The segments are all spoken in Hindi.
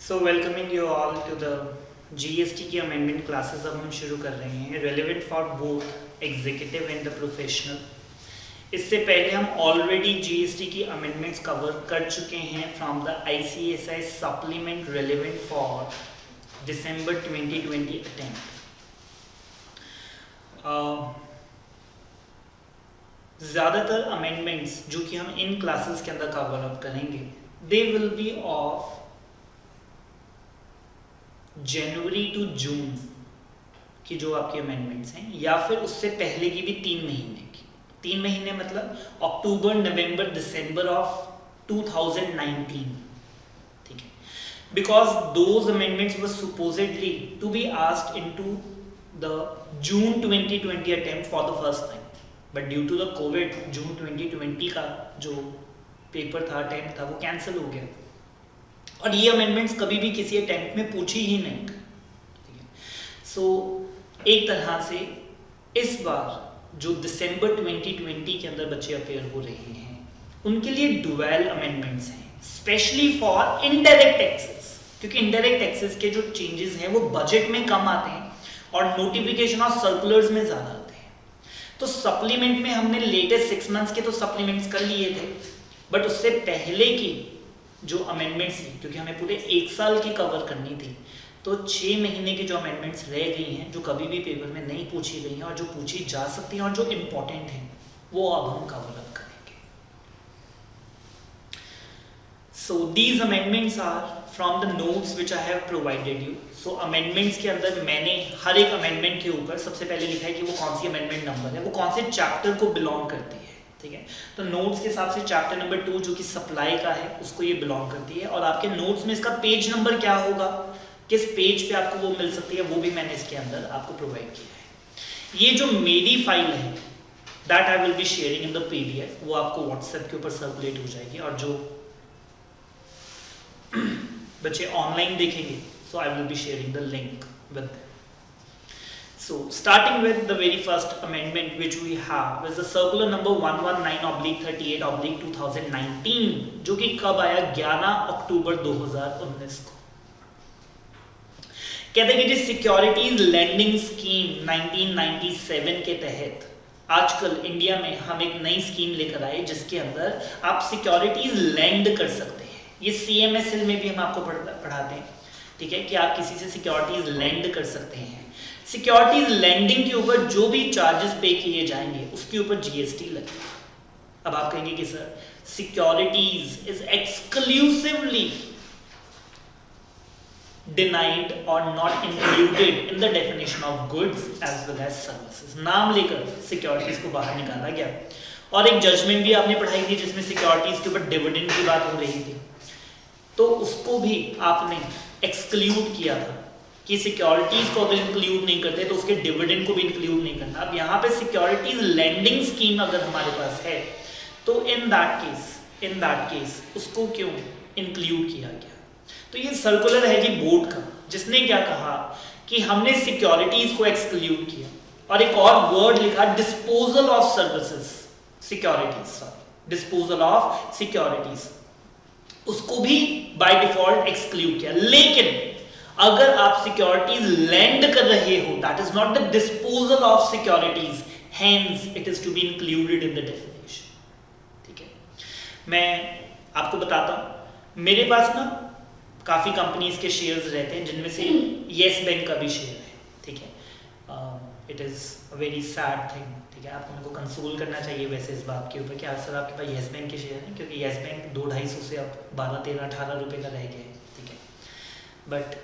So welcoming you all to the GST की अमेंडमेंट क्लासेस अब हम शुरू कर रहे हैं relevant for both executive and the professional. इससे पहले हम ऑलरेडी जीएसटी की अमेंडमेंट्स कवर कर चुके हैं from the ICSI supplement relevant for December 2020 attempt. ज़्यादातर अमेंडमेंट्स जो कि हम इन क्लासेस के अंदर कवर अप करेंगे they will be of January to June की जो आपकी अमेंडमेंट्स हैं, या फिर उससे पहले की भी 3 महीने की। 3 महीने मतलब अक्टूबर नवंबर दिसंबर ऑफ 2019, ठीक है, because those amendments were supposedly to be asked into the June 2020 attempt for the first time, but due to the COVID June 2020 का जो पेपर था, अटेम्प्ट था, वो कैंसिल हो गया और ये अमेंडमेंट्स कभी भी किसी अटेम्प्ट में पूछी ही नहीं। ठीक है, सो एक तरह से इस बार जो दिसंबर 2020 के अंदर बच्चे अपेयर हो रहे हैं उनके लिए डुअल अमेंडमेंट्स हैं, स्पेशली फॉर इनडायरेक्ट टैक्सेस, क्योंकि इनडायरेक्ट टैक्सेस के जो चेंजेस हैं वो बजट में कम आते हैं और नोटिफिकेशन और सर्कुलर्स में ज़्यादा आते हैं। तो सप्लीमेंट में हमने लेटेस्ट 6 मंथ्स के तो सप्लीमेंट्स कर लिए थे, बट उससे पहले की जो अमेंडमेंट्स थी, क्योंकि हमें पूरे 1 साल की कवर करनी थी, तो 6 महीने की जो अमेंडमेंट्स रह गई हैं जो कभी भी पेपर में नहीं पूछी गई हैं और जो पूछी जा सकती हैं और जो इम्पोर्टेंट हैं वो अब हम कवर अप करेंगे। So these amendments are from the notes which I have provided you. So amendments के अंदर मैंने हर एक अमेंडमेंट के ऊपर सबसे पहले लिखा है कि वो कौन सी अमेंडमेंट नंबर है, वो कौन से चैप्टर को बिलोंग करती है। ठीक है, तो नोट्स के हिसाब से चैप्टर नंबर 2 जो कि सप्लाई का है उसको ये बिलोंग करती है, और आपके नोट्स में इसका पेज नंबर क्या होगा, किस पेज पे आपको वो मिल सकती है, वो भी मैंने इसके अंदर आपको प्रोवाइड किया है। ये जो मेरी फाइल है that I will be sharing in the PDF, वो आपको व्हाट्सएप के ऊपर सर्कुलेट हो जाएगी, और जो बच्चे ऑनलाइन देखेंगे so I will be sharing the link with. So starting with the very first amendment which we have is the circular number 119/38/2019 जो कि कब आया 11 अक्टूबर 2019 को। कहते हैं कि जिस सिक्योरिटीज लैंडिंग स्कीम 1997 के तहत आजकल इंडिया में हम एक नई स्कीम लेकर आए जिसके अंदर आप सिक्योरिटीज लैंड कर सकते हैं। ये CMSL में भी हम आपको पढ़ाते हैं, ठीक है, कि आप किसी से सिक्योरिटीज लैंड कर सकते हैं। सिक्योरिटीज लैंडिंग के ऊपर जो भी चार्जेस पे किए जाएंगे उसके ऊपर जीएसटी लगेगा। अब आप कहेंगे कि sir securities is exclusively denied और not included in the definition of goods as well as services. नाम लेकर सिक्योरिटीज को बाहर निकाला गया, और एक जजमेंट भी आपने पढ़ाई थी जिसमें सिक्योरिटीज के ऊपर डिविडेंड की बात हो रही थी, तो उसको भी आपने एक्सक्लूड किया था कि सिक्योरिटीज को अगर इंक्लूड नहीं करते तो उसके डिविडेंड को भी इंक्लूड नहीं करना। अब यहाँ पे सिक्योरिटीज लैंडिंग स्कीम अगर हमारे पास है तो इन दैट केस उसको क्यों इंक्लूड किया गया। तो ये सर्कुलर है जी बोर्ड का, जिसने क्या कहा कि हमने सिक्योरिटीज को एक्सक्लूड किया, और एक और वर्ड लिखा disposal of services securities, disposal of securities, उसको भी बाय डिफॉल्ट एक्सक्लूड किया। लेकिन अगर आप सिक्योरिटीज लैंड कर रहे हो that is not the disposal of securities, hence it is to be included in the definition. ठीक है, मैं आपको बताता हूं, मेरे पास ना काफी कंपनीज के शेयर्स रहते हैं जिनमें से येस बैंक का भी शेयर है। ठीक है, it is a very sad thing. ठीक है, आपको मेरे को कंसोल करना चाहिए वैसे इस बात के ऊपर कि आज सर आपके पास येस बैंक के शेयर हैं, क्योंकि येस बैंक 2-250 से अब 12, 13, 18 रुपए का रह गया है। ठीक है, बट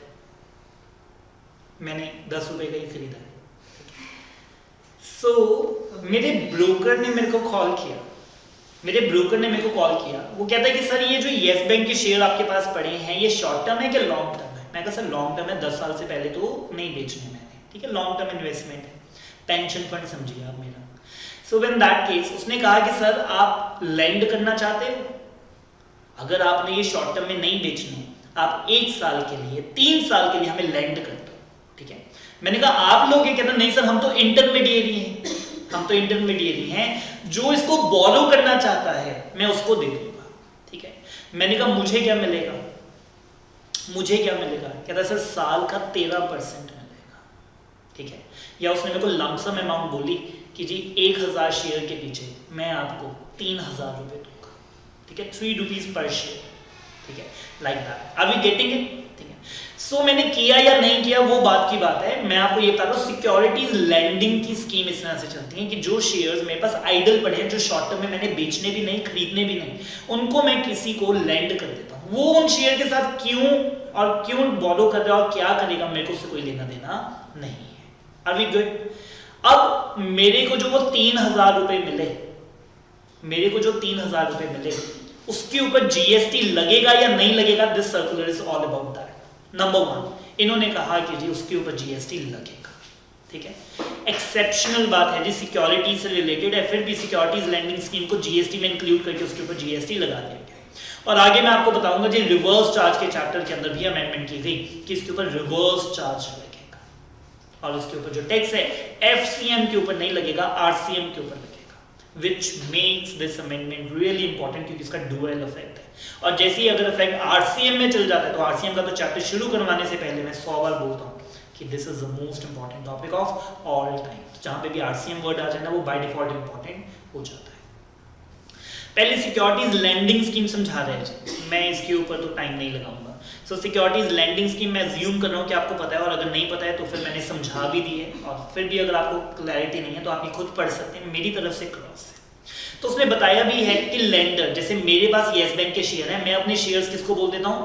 मैंने 10 रुपए का ही खरीदा है। सो मेरे ब्रोकर ने मेरे को कॉल किया, वो कहता है कि सर ये जो येस बैंक के शेयर आपके पास पड़े हैं ये शॉर्ट टर्म है कि लॉन्ग टर्म है। मैं कहा सर लॉन्ग टर्म है, 10 साल से पहले तो नहीं बेचने मैंने। ठीक है, लॉन्ग टर्म इन्वेस्टमेंट है, पेंशन फंड समझिए आप मेरा। सो व्हेन दैट केस उसने कहा कि सर आप लैंड करना चाहते हो, अगर आपने ये शॉर्ट टर्म में नहीं बेचने, आप 1 साल के लिए 3 साल के लिए हमें लैंड कर दो। ठीक है, मैंने कहा आप लोग ये कहते नहीं सर हम तो इंटरमीडिएरी हैं, जो इसको बोरो करना चाहता है मैं उसको दे दूंगा। ठीक है, मैंने कहा मुझे क्या मिलेगा, मुझे क्या मिलेगा, कहता है सर साल का 13% मिलेगा, ठीक है। या उसने मेरे को लमसम अमाउंट बोली कि जी 1000 शेयर के पीछे मैं आपको 3000 रुपये दूंगा, ठीक है, 3 रुपीज पर शेयर, ठीक है, like that. Are we getting it? ठीक है। सो मैंने किया या नहीं किया वो बात की बात है, मैं आपको ये बता रहा हूँ सिक्योरिटीज लेंडिंग की स्कीम इस तरह से चलती है कि जो शेयर्स मेरे पास आइडल पड़े हैं, जो शॉर्ट टर्म में मैंने बेचने भी नहीं खरीदने भी नहीं, उनको मैं किसी को लेंड कर देता हूँ। वो उन शेयर के साथ क्यों बोरो कर रहा है और क्या करेगा, मेरे को उससे कोई लेना देना नहीं है। Are we good? अब मेरे को जो वो 3000 रुपए मिले, मेरे को जो 3000 रुपए मिले उसके ऊपर जीएसटी लगेगा या नहीं लगेगा, this circular is all about that. Number 1 इन्होंने कहा कि जी उसके ऊपर जीएसटी लगेगा, ठीक है। एक्सेप्शनल बात है जी, सिक्योरिटी से रिलेटेड है, फिर भी सिक्योरिटीज लैंडिंग स्कीम को जीएसटी में इंक्लूड करके उसके ऊपर जीएसटी लगा दिया गया। और आगे मैं आपको बताऊंगा जी रिवर्स चार्ज के चैप्टर के अंदर भी अमेंडमेंट की गई कि इसके ऊपर रिवर्स चार्ज लगेगा, और उसके ऊपर जो टैक्स है एफसीएम के ऊपर नहीं लगेगा, आरसीएम के ऊपर लगेगा, which makes this amendment really important क्योंकि इसका डुअल इफेक्ट है। और जैसे ही अगर इफेक्ट आरसीएम में चल जाता है, तो आरसीएम का तो चैप्टर शुरू करवाने से पहले मैं 100 बार बोलता हूँ कि this is the most important topic of all time. जहां पे भी आरसीएम वर्ड आ जाए ना, वो बाय डिफॉल्ट इंपॉर्टेंट हो जाता है। पहले सिक्योरिटीज लैंडिंग स्कीम समझा रहे हैं, मैं इसके ऊपर तो टाइम नहीं लगाऊंगा। सो सिक्योरिटीज लैंडिंग स्कीम मैं अज्यूम कर रहा हूँ कि आपको पता है, और अगर नहीं पता है तो फिर मैंने समझा भी दी है, और फिर भी अगर आपको क्लैरिटी नहीं है तो आप ये खुद पढ़ सकते हैं मेरी तरफ से क्रॉस है। तो उसने बताया भी है कि लेंडर, जैसे मेरे पास येस बैंक के शेयर हैं, मैं अपने शेयर्स किसको बोल देता हूँ,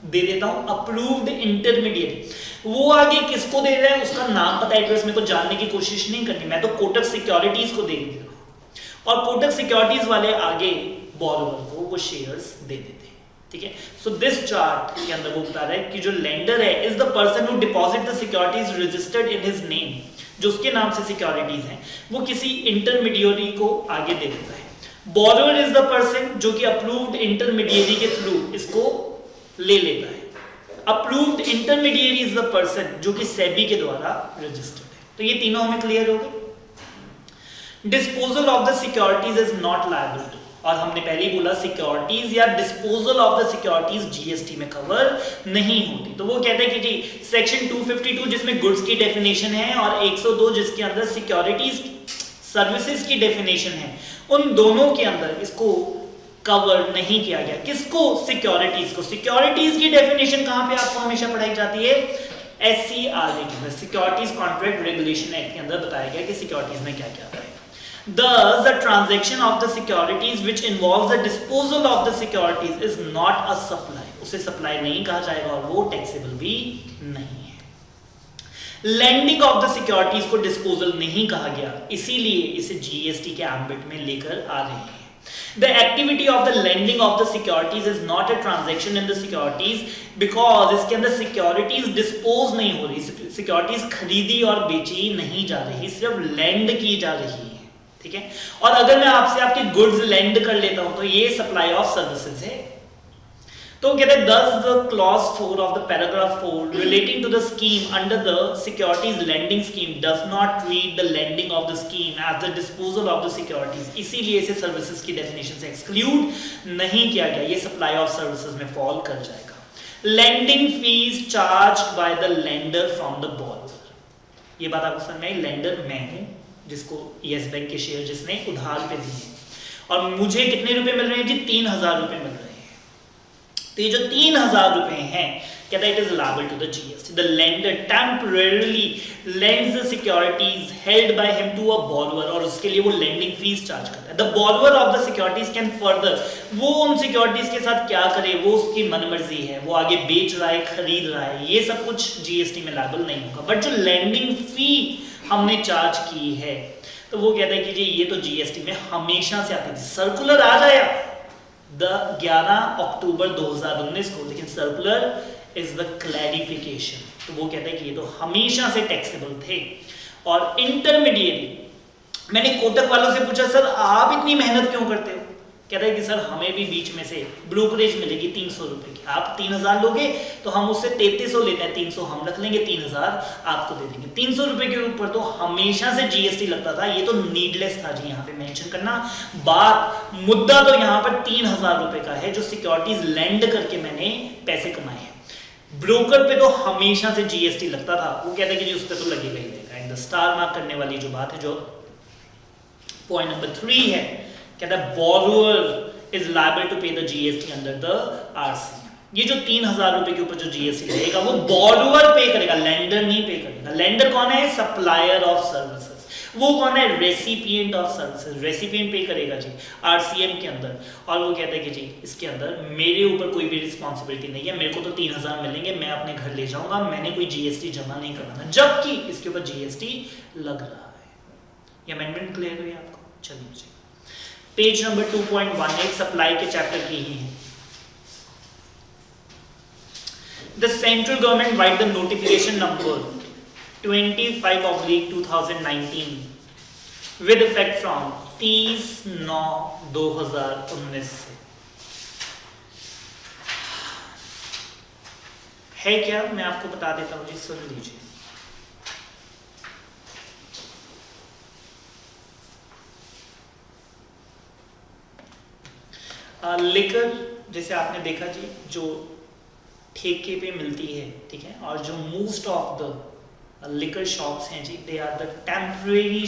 दे देता हूँ अप्रूव्ड इंटरमीडिएट। वो आगे किसको दे रहा है उसका नाम पता, एड्रेस मेरे को जानने की कोशिश नहीं करनी, मैं तो कोटक सिक्योरिटीज को दे देता हूँ, और कोटक सिक्योरिटीज वाले आगे बोरोवर को वो शेयर्स दे देते हैं, ठीक है। सो दिस चार्ट के अंदर वो बता रहा है कि जो लेंडर है is the person who deposit the securities registered in his name, जो उसके नाम से सिक्योरिटीज हैं वो किसी इंटरमीडिएरी को आगे दे देता है। बोरोवर इज द पर्सन जो कि अप्रूव्ड इंटरमीडिएरी के थ्रू इसको ले लेता है। Approved intermediary is the person जो कि सेबी के द्वारा रजिस्टर्ड है। तो ये तीनों हमें क्लियर हो गए। Disposal of the securities is not liable to, और हमने पहले ही बोला सिक्योरिटीज या disposal of the securities GST में कवर नहीं होती। तो वो कहता है कि जी सेक्शन 252 जिसमें गुड्स की डेफिनेशन है और 102 जिसके अंदर सिक्योरिटीज सर्विसेज की डेफिनेशन है, उन दोनों के अंदर इसको कवर नहीं किया गया। किसको? सिक्योरिटीज को। सिक्योरिटीज की डेफिनेशन कहां पे आपको हमेशा पढ़ाई जाती है? एससीआरए के अंदर, सिक्योरिटीज कॉन्ट्रैक्ट रेगुलेशन एक्ट के अंदर बताया गया कि सिक्योरिटीज में क्या क्या आता है। Thus, the transaction of the securities which involves the disposal of the securities is not a supply. उसे सप्लाई नहीं कहा जाएगा और वो टैक्सेबल भी नहीं है। लैंडिंग ऑफ द सिक्योरिटीज को डिस्पोजल नहीं कहा गया, इसीलिए इसे जीएसटी के एम्बिट में लेकर आ रहे हैं। The activity of the lending of the securities is not a transaction in the securities because इसके अंदर सिक्योरिटीज डिस्पोज नहीं हो रही, सिक्योरिटीज खरीदी और बेची नहीं जा रही, सिर्फ लैंड की जा रही है, ठीक है। और अगर मैं आपसे आपके गुड्स लेंड कर लेता हूं तो ये सप्लाई ऑफ सर्विसेज है। तो कहते हैं thus the clause 4 of the paragraph 4 relating to the scheme under the securities lending scheme does not treat the lending of the scheme as the disposal of the securities, इसीलिए इसे सर्विसेज की डेफिनेशन से एक्सक्लूड नहीं किया गया, ये सप्लाई ऑफ सर्विसेज में फॉल कर जाएगा। Lending fees charged by the lender from the borrower, ये बात आपको समझ में आई। लेंडर मैं हूं जिसको येस बैंक के शेयर जिसने उधार पे दिए, और मुझे कितने रुपए मिल रहे हैं जी? 3000 रुपए मिल रहे हैं। तो ये जो 3000 रुपए हैं, कहता है it is liable to the GST. The lender temporarily lends the securities held by him to a borrower, और उसके लिए वो लेंडिंग फीस चार्ज करता है। The borrower of the securities can further, वो उन सिक्योरिटीज के साथ क्या करे वो उसकी मनमर्जी है, वो आगे बेच रहा है, खरीद रहा है, ये सब कुछ जीएसटी में लायबल नहीं होगा। बट जो लेंडिंग फी हमने चार्ज की है, तो वो कहता है कि जी ये तो जीएसटी में हमेशा से आती थी। सर्कुलर आ जाएगा 11 अक्टूबर 2019 को, लेकिन सर्कुलर इज द क्लैरिफिकेशन। तो वो कहता है कि ये तो हमेशा से टैक्सेबल थे। और इंटरमीडिएरी, मैंने कोटक वालों से पूछा सर आप इतनी मेहनत क्यों करते हो? कहता है कि सर हमें भी बीच में से ब्रोकरेज मिलेगी 300 रुपए की, आप 3000 लोगे तो हम उससे 3300 लेते हैं, 300 हम रख लेंगे, 3000 आपको दे देंगे। 300 रुपए के ऊपर तो हमेशा से जीएसटी लगता था, ये तो नीडलेस था जी यहाँ पे मेंशन करना। बात मुद्दा तो यहाँ पर 3000 रुपए का है जो सिक्योरिटीज लैंड करके मैंने पैसे कमाए हैं। ब्रोकर पे तो हमेशा से जीएसटी लगता था, वो कहता है कि जी उस पर तो लगेगा ही लगेगा। एंड द स्टार मार्क करने वाली जो बात है, जो पॉइंट नंबर 3 है, कहता है बोरोअर इज लायबल टू पे the GST under the RC. ये जो 3,000 रुपए के ऊपर जो जीएसटी लगेगा वो बोरोअर पे करेगा, लेंडर नहीं पे करेगा। लेंडर कौन है? Supplier of services. वो कौन है? Recipient of services. रेसिपिएंट पे करेगा जी आरसीएम के अंदर। और वो कहता है कि जी इसके अंदर मेरे ऊपर कोई भी रिस्पॉन्सिबिलिटी नहीं है, मेरे को तो 3,000 मिलेंगे, मैं अपने घर ले जाऊंगा, मैंने कोई जीएसटी जमा नहीं करवाना, जबकि इसके ऊपर जीएसटी लग रहा है। ये अमेंडमेंट क्लियर हुई आपको? चलिए जी, पेज नंबर 2.18 सप्लाई के चैप्टर की ही है। The central government write the notification number 25/2019 with effect from 30/9/2019 से है क्या? मैं आपको बता देता हूं जी, सुन लीजिए। लिकर जैसे आपने देखा जी, जो ठेके पे मिलती है, ठीक है, और जो most of the liquor shops हैं जी, they are the temporary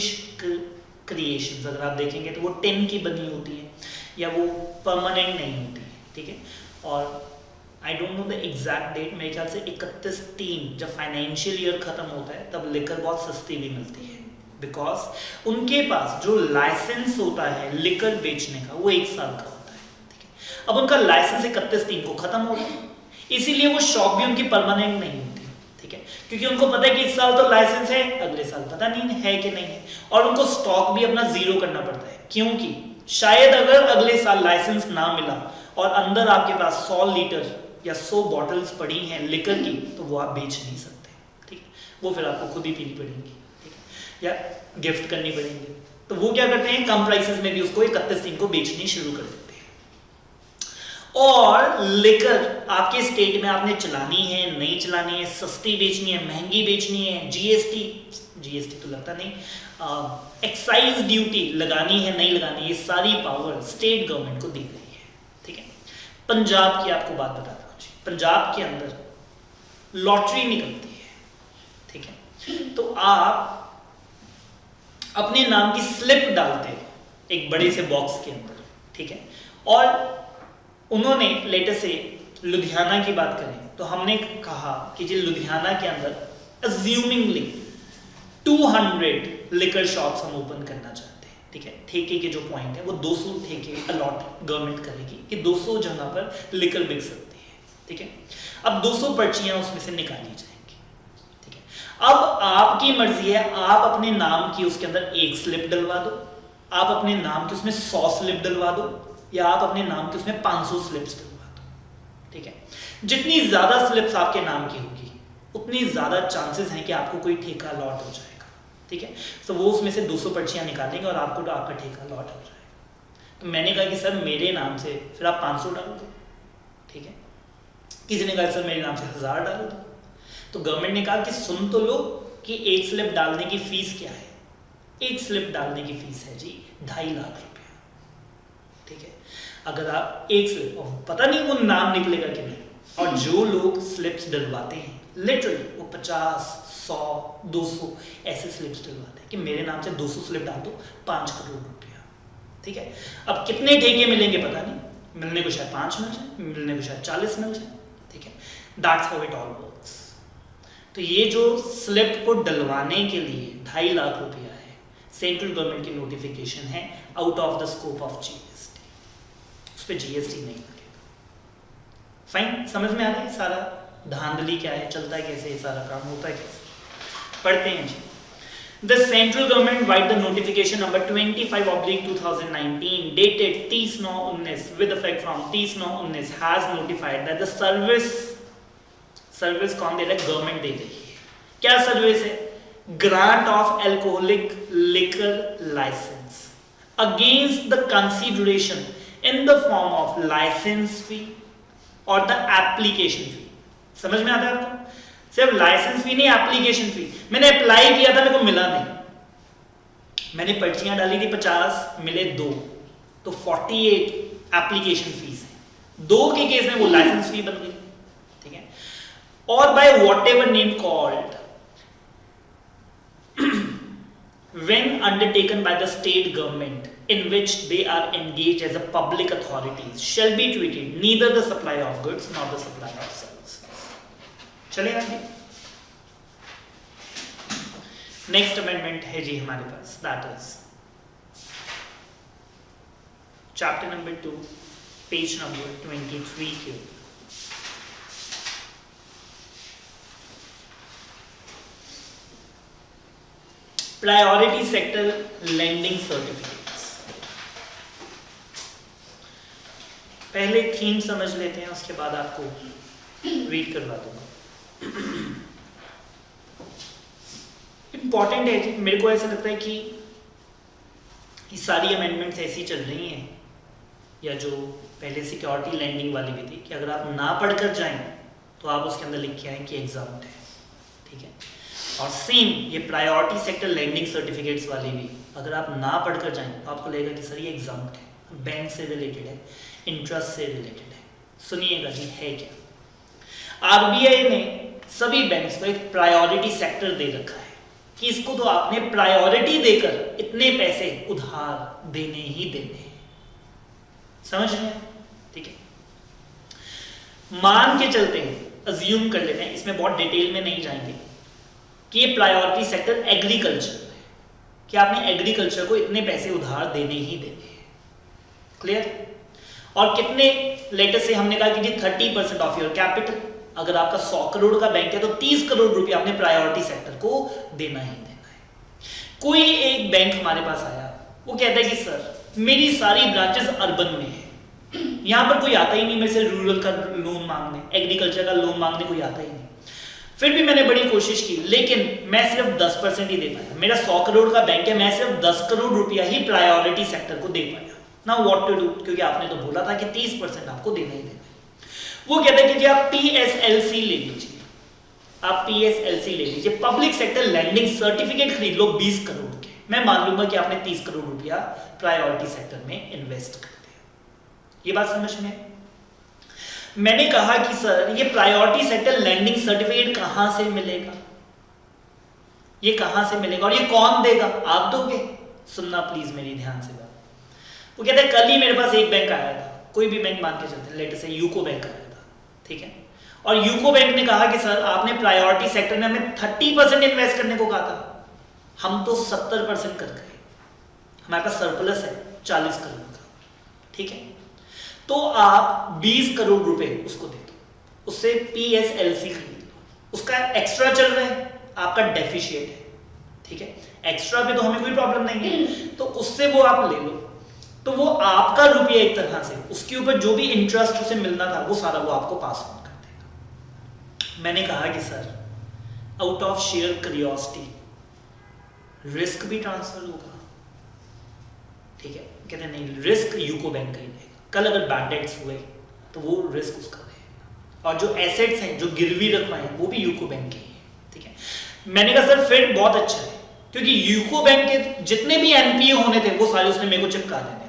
creations. अगर आप देखेंगे तो वो टिन की बनी होती है या वो परमानेंट नहीं होती है, ठीक है। और I don't know the exact date, मेरे ख्याल से 31/3 जब फाइनेंशियल ईयर खत्म होता है तब लिकर बहुत सस्ती भी मिलती है, बिकॉज उनके पास जो लाइसेंस होता है लिकर बेचने का वो 1 साल का होता है, ठीक है। अब उनका लाइसेंस 31/3 को खत्म हो गया, इसीलिए वो शॉप भी उनकी परमानेंट नहीं होती, ठीक है, क्योंकि उनको पता है कि इस साल तो लाइसेंस है, अगले साल पता नहीं है कि नहीं है। और उनको स्टॉक भी अपना जीरो करना पड़ता है, क्योंकि शायद अगर अगले साल लाइसेंस ना मिला और अंदर आपके पास 100 लीटर या 100 बॉटल्स पड़ी हैं लिकर की, तो वो आप बेच नहीं सकते, ठीक है, वो फिर आपको खुद ही पीनी पड़ेंगी, ठीक है, या गिफ्ट करनी पड़ेंगी। तो वो क्या करते हैं, कम प्राइसेस में भी उसको 31/3 को बेचनी शुरू कर देते हैं। और लिकर आपके स्टेट में आपने चलानी है, नहीं चलानी है, सस्ती बेचनी है, महंगी बेचनी है, जीएसटी तो लगता नहीं, एक्साइज ड्यूटी लगानी है, नहीं लगानी, ये सारी पावर स्टेट गवर्नमेंट को दी गई है, ठीक है। पंजाब की आपको बात बताता हूँ जी, पंजाब के अंदर लॉटरी निकलती है, ठीक है, तो आप अपने नाम की स्लिप डालते हो एक बड़े से बॉक्स के अंदर, ठीक है। और उन्होंने लेटर से लुधियाना की बात करें तो हमने कहा कि जी लुधियाना के अंदर अज्यूमिंगली 200 लिकर शॉप्स हम ओपन करना चाहते हैं, ठीक है। ठेके के जो पॉइंट है वो 200 ठेके अलॉट गवर्नमेंट करेगी कि 200 जगह पर लिकर बिक सकती है, ठीक है। अब 200 पर्चियां उसमें से निकाली जाएंगी, ठीक है। अब आपकी मर्जी है, आप अपने नाम की उसके अंदर 1 स्लिप डलवा दो, आप अपने नाम की उसमें 100 स्लिप डलवा दो, या आप अपने नाम के उसमें 500 स्लिप्स डलवा दो, ठीक है। जितनी ज्यादा स्लिप्स आपके नाम की होगी उतनी ज्यादा चांसेस हैं कि आपको कोई ठेका अलॉट हो जाएगा, ठीक है। तो वो उसमें से 200 पर्चियां निकालेंगे और आपको तो आपका ठेका अलॉट हो जाएगा। तो मैंने कहा कि सर मेरे नाम से फिर आप 500 डाल दो, ठीक है। किसी ने कहा सर मेरे नाम से 1000 डाल दो। तो गवर्नमेंट ने कहा कि सुन तो लो कि 1 स्लिप डालने की फीस क्या है। 1 स्लिप डालने की फीस है जी 2.5 लाख रुपया, ठीक है। अगर आप 1 स्लिप, पता नहीं वो नाम निकलेगा कि नहीं, और जो लोग स्लिप्स डलवाते हैं लिटरली वो 50, 100, 200 ऐसे स्लिप्स डलवाते हैं कि मेरे नाम से 200 स्लिप डाल दो 5 करोड़ रुपया, ठीक है। अब कितने ठेके मिलेंगे पता नहीं, मिलने को शायद 5 मिल जाए, मिलने को शायद 40 मिल जाए, ठीक है। That's how it all works. तो ये जो स्लिप को डलवाने के लिए 2.5 लाख रुपया है, सेंट्रल गवर्नमेंट की नोटिफिकेशन है, out of the scope of GST, उस पर जीएसटी नहीं लगेगा। फाइन, समझ में आ रहा है सारा धांधली क्या है, चलता है कैसे, सारा काम होता है कैसे। पढ़ते हैं जी। The central government write the notification number 25/2019 dated 30/9/19 with effect from 30/9/19 has notified that the service कौन दे रहा है? गवर्नमेंट दे रही है। क्या सर्विस है? Grant of alcoholic liquor license against the consideration in the form of license fee और द एप्लीकेशन फी। समझ में आता है आपको? सिर्फ लाइसेंस फी नहीं, एप्लीकेशन फी। मैंने अप्लाई किया था, मेरे को मिला नहीं, मैंने पर्चियां डाली थी 50, मिले 2, तो 48 एप्लीकेशन फीस है। 2 के केस में वो लाइसेंस फी बन गई, ठीक है। or by whatever name called when undertaken by the state government in which they are engaged as a public authorities shall be treated neither the supply of goods nor the supply of services. चलेगा जी? नेक्स्ट अमेंडमेंट है जी हमारे पास, that is chapter number 2 page number 23 के प्रायोरिटी सेक्टर लैंडिंग सर्टिफिकेट्स। पहले थीम समझ लेते हैं, उसके बाद आपको रीड करवा दूंगा। इंपॉर्टेंट है जी, मेरे को ऐसा लगता है कि ये सारी अमेंडमेंट्स ऐसी चल रही हैं, या जो पहले सिक्योरिटी लैंडिंग वाली भी थी, कि अगर आप ना पढ़कर जाएं तो आप उसके अंदर लिख के आए कि एग्जाम्ड है, ठीक है। और सेम ये प्रायोरिटी सेक्टर लैंडिंग सर्टिफिकेट्स वाली भी अगर आप ना पढ़कर जाएं तो आपको लगेगा कि सर ये एग्जाम्ड है, बैंक से रिलेटेड है, इंटरेस्ट से रिलेटेड है। सुनिएगा जी है क्या। आरबीआई ने सभी बैंक्स को एक प्रायोरिटी सेक्टर दे रखा है कि इसको तो आपने प्रायोरिटी देकर इतने पैसे उधार देने ही देने हैं। समझ रहे हैं? ठीक है। मान के चलते हैं, अज्यूम कर लेते हैं, इसमें बहुत डिटेल में नहीं जाएंगे, कि ये प्रायोरिटी सेक्टर एग्रीकल्चर है, कि आपने एग्रीकल्चर को इतने पैसे उधार देने ही देने हैं। क्लियर? और कितने, लेटर से हमने कहा कि जी 30% ऑफ योर कैपिटल, अगर आपका 100 करोड़ का बैंक है तो 30 करोड़ रुपए आपने प्रायोरिटी सेक्टर को देना ही देना है। कोई एक बैंक हमारे पास आया, वो कहता है कि सर मेरी सारी ब्रांचेस अर्बन में है, यहां पर कोई आता ही नहीं मेरे से रूरल का लोन मांगने, एग्रीकल्चर का लोन मांगने कोई आता ही नहीं। फिर भी मैंने बड़ी कोशिश की, लेकिन मैं सिर्फ 10% ही दे पाया। मेरा 100 करोड़ का बैंक है, मैं सिर्फ 10 करोड़ रुपया ही प्रायोरिटी सेक्टर को दे पाया। नाउ व्हाट टू डू, क्योंकि आपने तो बोला था कि 30% आपको देना ही देना। वो कहते हैं कि जी आप पीएसएलसी ले लीजिए, आप पीएसएलसी ले लीजिए, पब्लिक सेक्टर लैंडिंग सर्टिफिकेट खरीद लो 20 करोड़ के, मैं मान लूंगा कि आपने 30 करोड़ रुपया प्रायोरिटी सेक्टर में इन्वेस्ट कर दिया। ये बात समझ में? मैंने कहा कि सर ये प्रायोरिटी सेक्टर लैंडिंग सर्टिफिकेट कहां से मिलेगा, ये कहां से मिलेगा और ये कौन देगा, आप दोगे? सुनना प्लीज मेरी ध्यान से बात। वो कहते हैं कल ही मेरे पास एक बैंक आया था, कोई भी बैंक मान के चलते हैं, लेटर से यूको बैंक आया था, ठीक है, और यूको बैंक ने कहा कि सर आपने प्रायोरिटी सेक्टर में हमें 30% इन्वेस्ट करने को कहा था, हम तो 70% कर गए, हमारे पास सरप्लस है 40 करोड़ का, ठीक है, तो आप 20 करोड़ रुपए उसको दे दो, उससे पीएसएलसी खरीद लो, उसका एक्स्ट्रा चल रहा है, आपका डेफिशिएट है, ठीक है, एक्स्ट्रा पे तो हमें कोई प्रॉब्लम नहीं है, तो उससे वो आप ले लो, तो वो आपका रुपया एक तरह से, उसके ऊपर जो भी इंटरेस्ट उसे मिलना था वो सारा वो आपको पास ऑन कर देगा। मैंने कहा कि sir out of share curiosity risk भी ट्रांसफर होगा, ठीक है, कहते हैं नहीं रिस्क यूको बैंक का ही देगा, कल अगर बैड डेट्स हुए तो वो रिस्क उसका देगा, और जो एसेट्स हैं जो गिरवी रखवाए हैं वो भी यूको बैंक के ही है, ठीक है। मैंने कहा सर फिर बहुत अच्छा है, क्योंकि यूको बैंक के जितने भी एनपीए होने थे वो सारे उसने मेरे को चिपका देने थे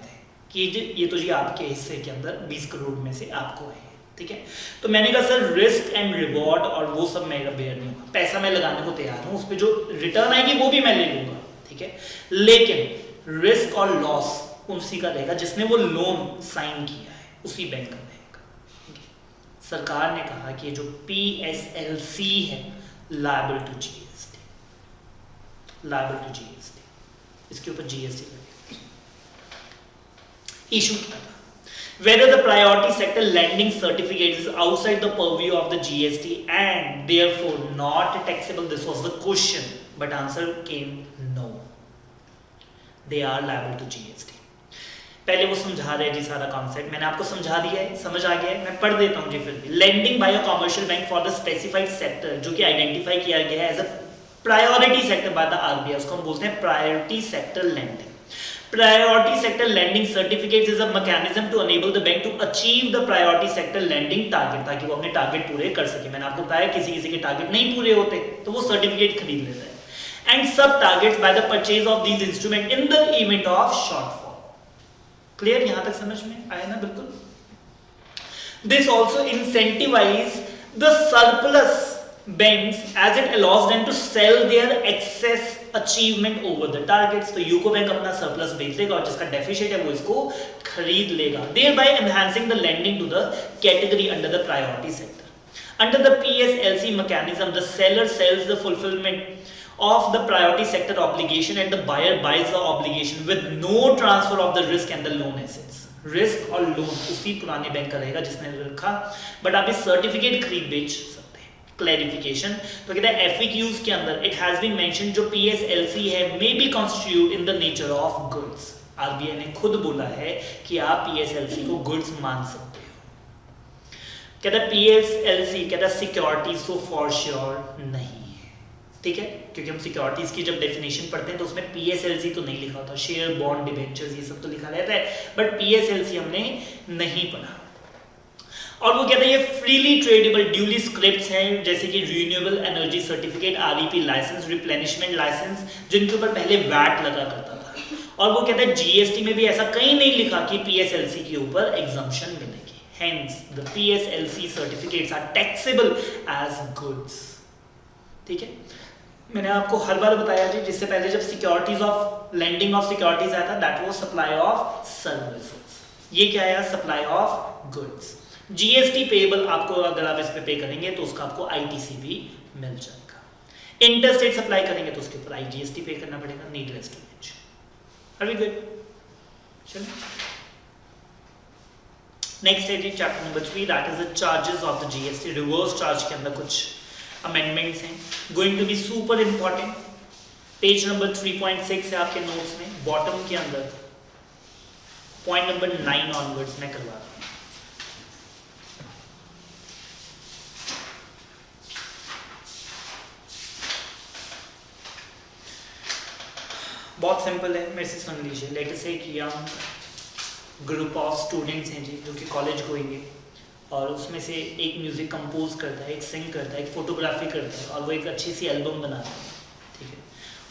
कि ये तो जी आपके हिस्से के अंदर 20 करोड़ में से आपको है, ठीक है। तो मैंने कहा सर रिस्क एंड रिवॉर्ड और वो सब मेरा बेयर नहीं होगा, पैसा मैं लगाने को तैयार हूं, उस पर जो रिटर्न आएगी वो भी मैं ले लूंगा, ठीक है, लेकिन रिस्क और लॉस उसी का रहेगा जिसने वो लोन साइन किया है, उसी बैंक का रहेगा। सरकार ने कहा कि जो पीएसएलसी है liable to GST, liable to GST, इसके ऊपर जीएसटी लगेगा। इशू क्या था? Whether the priority sector lending certificate is outside the purview of the GST and therefore not taxable. This was the question, but answer came no. They are liable to GST. पहले वो समझा रहे जी सारा कॉन्सेप्ट, मैंने आपको समझा दिया है, समझ आ गया है, मैं पढ़ देता हूँ जी फिर भी। Lending by a commercial bank for the specified sector, जो कि आइडेंटिफाई किया गया है as a priority sector by the RBI, उसको हम बोलते हैं priority sector lending. Priority sector lending certificates is a mechanism to enable the bank to achieve the priority sector lending target, ताकि वो अपने टारगेट पूरे कर सके। मैंने आपको बताया किसी किसी के टारगेट नहीं पूरे होते तो वो सर्टिफिकेट खरीद लेता है। And sub targets by the purchase of these instruments in the event of shortfall. Clear? यहां तक समझ में आया ना? बिल्कुल। This also incentivize the surplus banks as it allows them to sell their excess achievement over the targets. तो यूको बैंक अपना सरप्लस बेच देगा और जिसका डेफिसिट है वो इसको खरीद लेगा, thereby enhancing the lending to the category under the priority sector. Under the PSLC mechanism, the seller sells the fulfillment of the priority sector obligation and the buyer buys the obligation with no transfer of the risk and the loan assets. Risk और लोन उसी पुराने बैंक का रहेगा जिसने रखा, बट आप इस सर्टिफिकेट खरीद बेच सकते हैं. क्लैरिफिकेशन, तो कहता है FAQs के अंदर इट हैज बीन मेंशन जो PSLC है may be constitute in the nature of goods. RBI ने खुद बोला है कि आप PSLC को गुड्स मान सकते हो. कहता है PSLC कहता है सिक्योरिटीज तो फॉर श्योर नहीं है, ठीक है, क्योंकि हम सिक्योरिटीज की जब डेफिनेशन पढ़ते हैं तो उसमें PSLC तो नहीं लिखा होता, शेयर बॉन्ड डिबेंचर्स ये सब तो लिखा रहता है, बट PSLC हमने नहीं पढ़ा. और वो कहते हैं ये फ्रीली ट्रेडेबल ड्यूली स्क्रिप्ट्स हैं, जैसे कि renewable energy certificate, REP licence, replenishment licence, जिनके ऊपर पहले वैट लगा करता था. और वो कहते हैं GST में भी ऐसा कहीं नहीं लिखा कि PSLC के ऊपर एग्जम्पशन मिलेगी. Hence the PSLC certificates are taxable as goods. ठीक है, मैंने आपको हर बार बताया जी, जिससे पहले जब securities of lending of securities आया था, that was supply of services. ये क्या आया? Supply of goods. GST payable आपको, अगर आप इस पे पे करेंगे तो उसका आपको ITC भी मिल जाएगा. इंटरस्टेट सप्लाई करेंगे तो उसके ऊपर IGST पे करना पड़ेगा. Needless to mention. Are we good? चलिए नेक्स्ट है जी chapter number 3, that is the charges of the GST. Reverse charge के अंदर कुछ अमेंडमेंट्स हैं, going to be super important. Page number 3.6 है आपके नोट्स में, बॉटम के अंदर पॉइंट नंबर 9 ऑनवर्ड्स मैं करवा रहा हूं. बहुत सिंपल है, मेरे से सुन लीजिए. लेट अस से कि यंग ग्रुप ऑफ स्टूडेंट्स हैं जी जो कि कॉलेज गोएंगे, और उसमें से एक म्यूज़िक कंपोज करता है, एक सिंग करता है, एक फोटोग्राफी करता है, और वो एक अच्छी सी एल्बम बनाता है. ठीक है,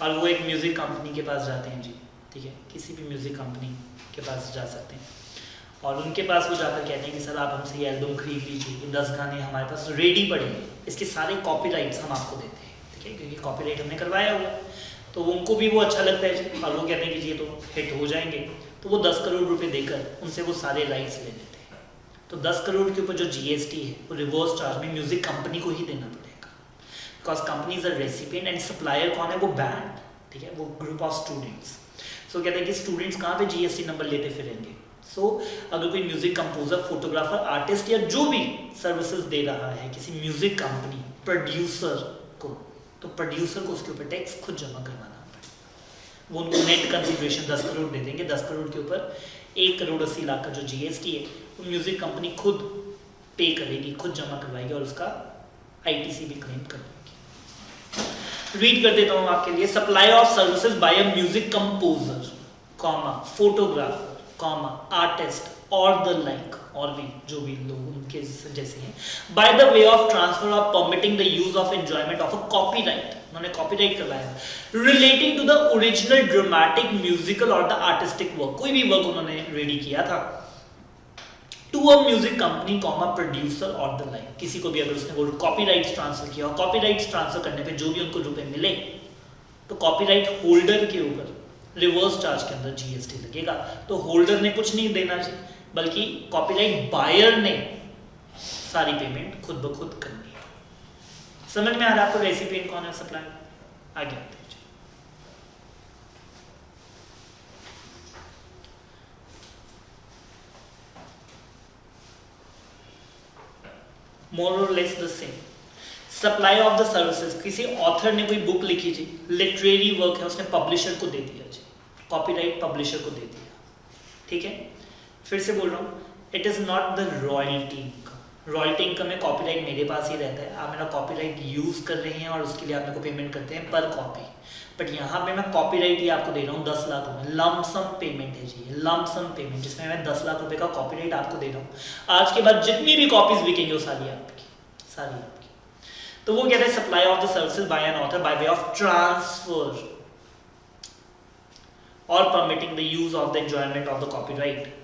और वो एक म्यूज़िक कंपनी के पास जाते हैं जी. ठीक है, किसी भी म्यूज़िक कंपनी के पास जा सकते हैं, और उनके पास वो जाकर कहते हैं कि सर आप हमसे ये एल्बम खरीद लीजिए, ये 10 गाने हमारे पास रेडी पड़े हैं, इसके सारे कॉपीराइट्स हम आपको देते हैं. ठीक है, क्योंकि कॉपीराइट हमने करवाया हुआ है. तो उनको भी वो अच्छा लगता है जी, और वो कहते हैं कि ये तो हिट हो जाएंगे, तो वो 10 करोड़ रुपए देकर उनसे वो सारे राइट्स ले लेते हैं. तो 10 करोड़ के ऊपर जो GST है वो रिवर्स चार्ज में म्यूजिक कंपनी को ही देना पड़ेगा, because company is a recipient and supplier कौन है? वो बैंड. ठीक है, वो ग्रुप ऑफ स्टूडेंट्स. सो कहते हैं कि स्टूडेंट्स कहाँ पे GST नंबर लेते फिरेंगे. सो अगर कोई म्यूजिक कंपोजर, फोटोग्राफर, आर्टिस्ट या जो भी सर्विसेज दे रहा है किसी म्यूजिक कंपनी प्रोड्यूसर को, तो प्रोड्यूसर को उसके ऊपर टैक्स खुद जमा करवाना पड़ेगा. वो उनको नेट कंसिडरेशन 10 करोड़ दे देंगे. 10 करोड़ के ऊपर 1 करोड़ 80 लाख का जो GST है वो म्यूजिक कंपनी खुद पे करेगी, खुद जमा करवाएगी, और उसका ITC भी क्लेम करवाएगी. रीड कर देता हूँ आपके लिए. Supply of services by a music composer, comma photographer, comma artist और द लाइक, और भी जो भी लोग उनके जैसे हैं, by the way of transfer of permitting the use of enjoyment of a copyright. उन्होंने कॉपीराइट करवाया relating to the original dramatic, musical और द आर्टिस्टिक वर्क. कोई भी वर्क उन्होंने रेडी किया था to a music company, comma producer और द लाइक. किसी को भी अगर उसने वो कॉपीराइट्स ट्रांसफर किया, और कॉपीराइट्स ट्रांसफर करने पे जो भी उनको रुपए मिले, तो कॉपीराइट होल्डर के ऊपर रिवर्स चार्ज के अंदर GST लगेगा. तो होल्डर ने कुछ नहीं देना जी, बल्कि कॉपीराइट बायर ने सारी पेमेंट खुद ब खुद करनी है. समझ में आ रहा है आपको रेसिपिएंट कौन है, सप्लाई? आगे आते हैं. मोर और less the same. Supply of the services, किसी ऑथर ने कोई बुक लिखी जी, लिटरेरी वर्क है, उसने पब्लिशर को दे दिया जी, कॉपीराइट पब्लिशर को दे दिया. ठीक है, फिर से बोल रहा हूँ, it is not the royalty income. Royalty income में कॉपीराइट मेरे पास ही रहता है, आप मेरा कॉपीराइट यूज कर रहे हैं और उसके लिए आप मेरे को पेमेंट करते हैं पर कॉपी. बट यहाँ पे मैं कॉपीराइट ही आपको दे रहा हूँ 10 लाख रुपए. लमसम पेमेंट है जी, लमसम पेमेंट, जिसमें मैं 10 लाख रुपए का कॉपीराइट आपको दे रहा हूँ. आज के बाद जितनी भी कॉपीज बिकेंगे वो सारी आपकी, सारी आपकी. तो वो कहते हैं supply of the services by an author by way of transfer और permitting the use of the enjoyment of the copyright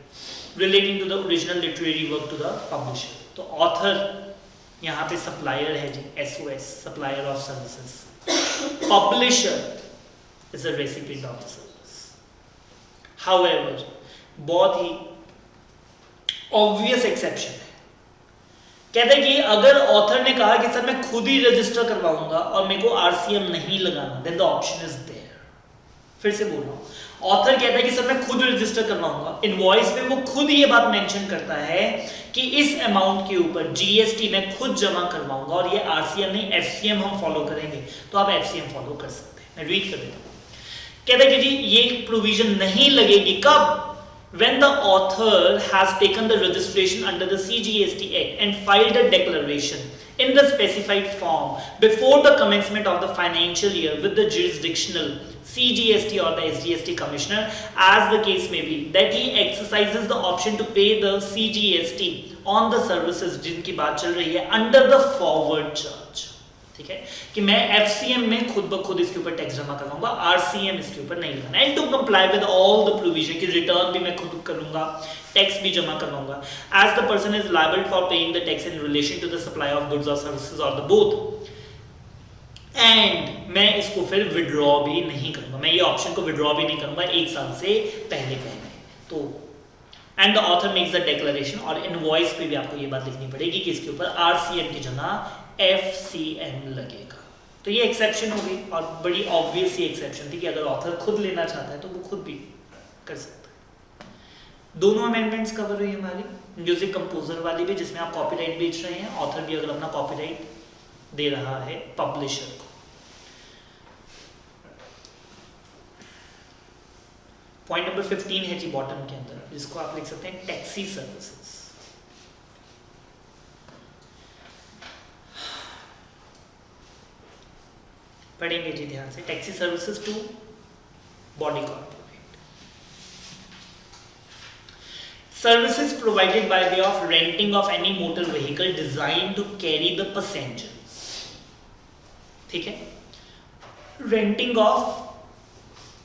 relating to the original literary work to the publisher. तो ऑथर यहाँ पे सप्लायर है जी, SOS, supplier of services. Publisher is a recipient of the service. However, बहुत ही ऑब्वियस एक्सेप्शन है, कहते हैं कि अगर ऑथर ने कहा कि सर मैं खुद ही रजिस्टर करवाऊंगा और मेरे को RCM नहीं लगाना, then the option is there. फिर से बोल रहा हूँ, ऑथर कहता है कि सर मैं खुद रजिस्टर करवाऊंगा, इनवॉइस में वो खुद ये बात मेंशन करता है कि इस अमाउंट के ऊपर GST मैं खुद जमा करवाऊंगा और ये RCM नहीं FCM हम फॉलो करेंगे, तो आप FCM फॉलो कर सकते हैं। मैं रीड कर देता हूँ, कहता है कि जी ये प्रोविजन नहीं लगेगी कब? When the author has taken the registration under the CGST Act and filed a declaration in the specified form before the commencement of the financial year with the jurisdictional CGST or the SGST commissioner, as the case may be, that he exercises the option to pay the CGST on the services जिनकी बात चल रही है under the forward charge। ठीक है, कि मैं FCM में खुद ब खुद इसके ऊपर टैक्स जमा करवाऊंगा, RCM इसके ऊपर नहीं लगाना। And to comply with all the provision, कि रिटर्न भी मैं खुद करूंगा, टैक्स भी जमा करवाऊंगा, as the person is liable for paying the tax in relation to the supply of goods और सर्विसेज और द बोथ। एंड मैं इसको फिर विड्रॉ भी नहीं करूंगा, मैं ये ऑप्शन को विड्रॉ भी नहीं करूंगा 1 साल से पहले। तो and the author makes the declaration, और इनवॉइस पे भी आपको ये बात लिखनी पड़ेगी कि इसके ऊपर RCM की जगह FCM लगेगा। तो ये एक्सेप्शन हो गई, और बड़ी ऑब्वियस ही एक्सेप्शन थी कि अगर ऑथर खुद लेना चाहता है तो वो खुद भी कर सकता है। दोनों अमेंडमेंट्स कवर हुई हमारी, म्यूजिक कंपोजर वाली भी जिसमें आप कॉपीराइट बेच रहे हैं, ऑथर भी अगर अपना कॉपीराइट दे रहा है पब्लिशर को। पॉइंट नंबर 15 है जी बॉटम के अंदर, जिसको आप लिख सकते हैं टैक्सी सर्विसेज। पढ़ेंगे जी ध्यान से, taxi services to body corporate. Services provided by way of renting of any motor vehicle design to carry the passengers. ठीक है, रेंटिंग ऑफ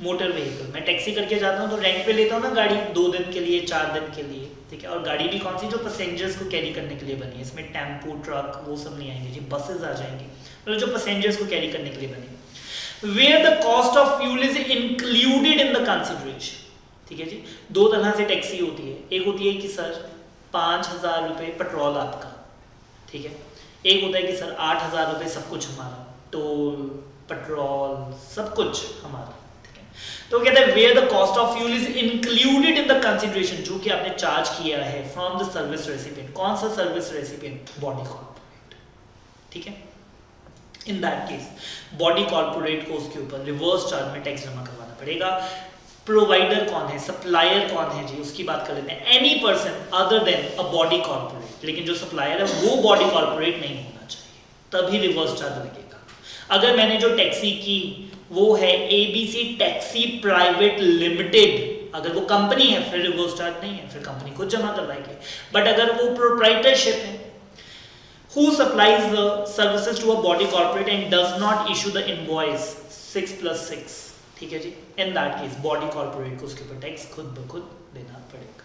मोटर व्हीकल, मैं टैक्सी करके जाता हूँ तो रेंट पे लेता हूँ ना गाड़ी, 2 दिन के लिए, 4 दिन के लिए। ठीक है, और गाड़ी भी कौन सी? जो पैसेंजर्स को कैरी करने के लिए बनी है, इसमें टेम्पो, ट्रक वो सब नहीं आएंगे जी, बसेज आ जाएंगी, मतलब जो पैसेंजर्स को कैरी करने के लिए बनी। Where the cost of fuel is included in the consideration. ठीक है जी, 2 तरह से टैक्सी होती है, एक होती है कि सर 5,000 रुपये पेट्रोल आपका, ठीक है, एक होता है कि सर 8,000 रुपये सब कुछ हमारा, टोल, पेट्रोल, सब कुछ हमारा। तो कहते हैं where the cost of fuel is included in the consideration, जो कि आपने चार्ज किया है फ्रॉम द सर्विस रेसिपिएंट। कौन सा सर्विस रेसिपिएंट? Body corporate. ठीक है, in that case body corporate को उसके ऊपर रिवर्स चार्ज में टैक्स जमा करवाना पड़ेगा। प्रोवाइडर कौन है, सप्लायर कौन है जी, उसकी बात कर लेते हैं। एनी पर्सन अदर देन अ बॉडी कॉर्पोरेट, लेकिन जो सप्लायर है वो बॉडी कॉर्पोरेट नहीं होना चाहिए, तभी रिवर्स चार्ज लगेगा। अगर मैंने जो टैक्सी की वो है ABC टैक्सी प्राइवेट लिमिटेड, अगर वो कंपनी है फिर रिवर्स चार्ज नहीं है, फिर कंपनी खुद जमा करवाएगी। बट अगर वो प्रोप्राइटरशिप है, who supplies the services to a body corporate and does not issue the invoice 6+6, ठीक है जी, in that case body corporate को उसके ऊपर टैक्स खुद ब खुद देना पड़ेगा।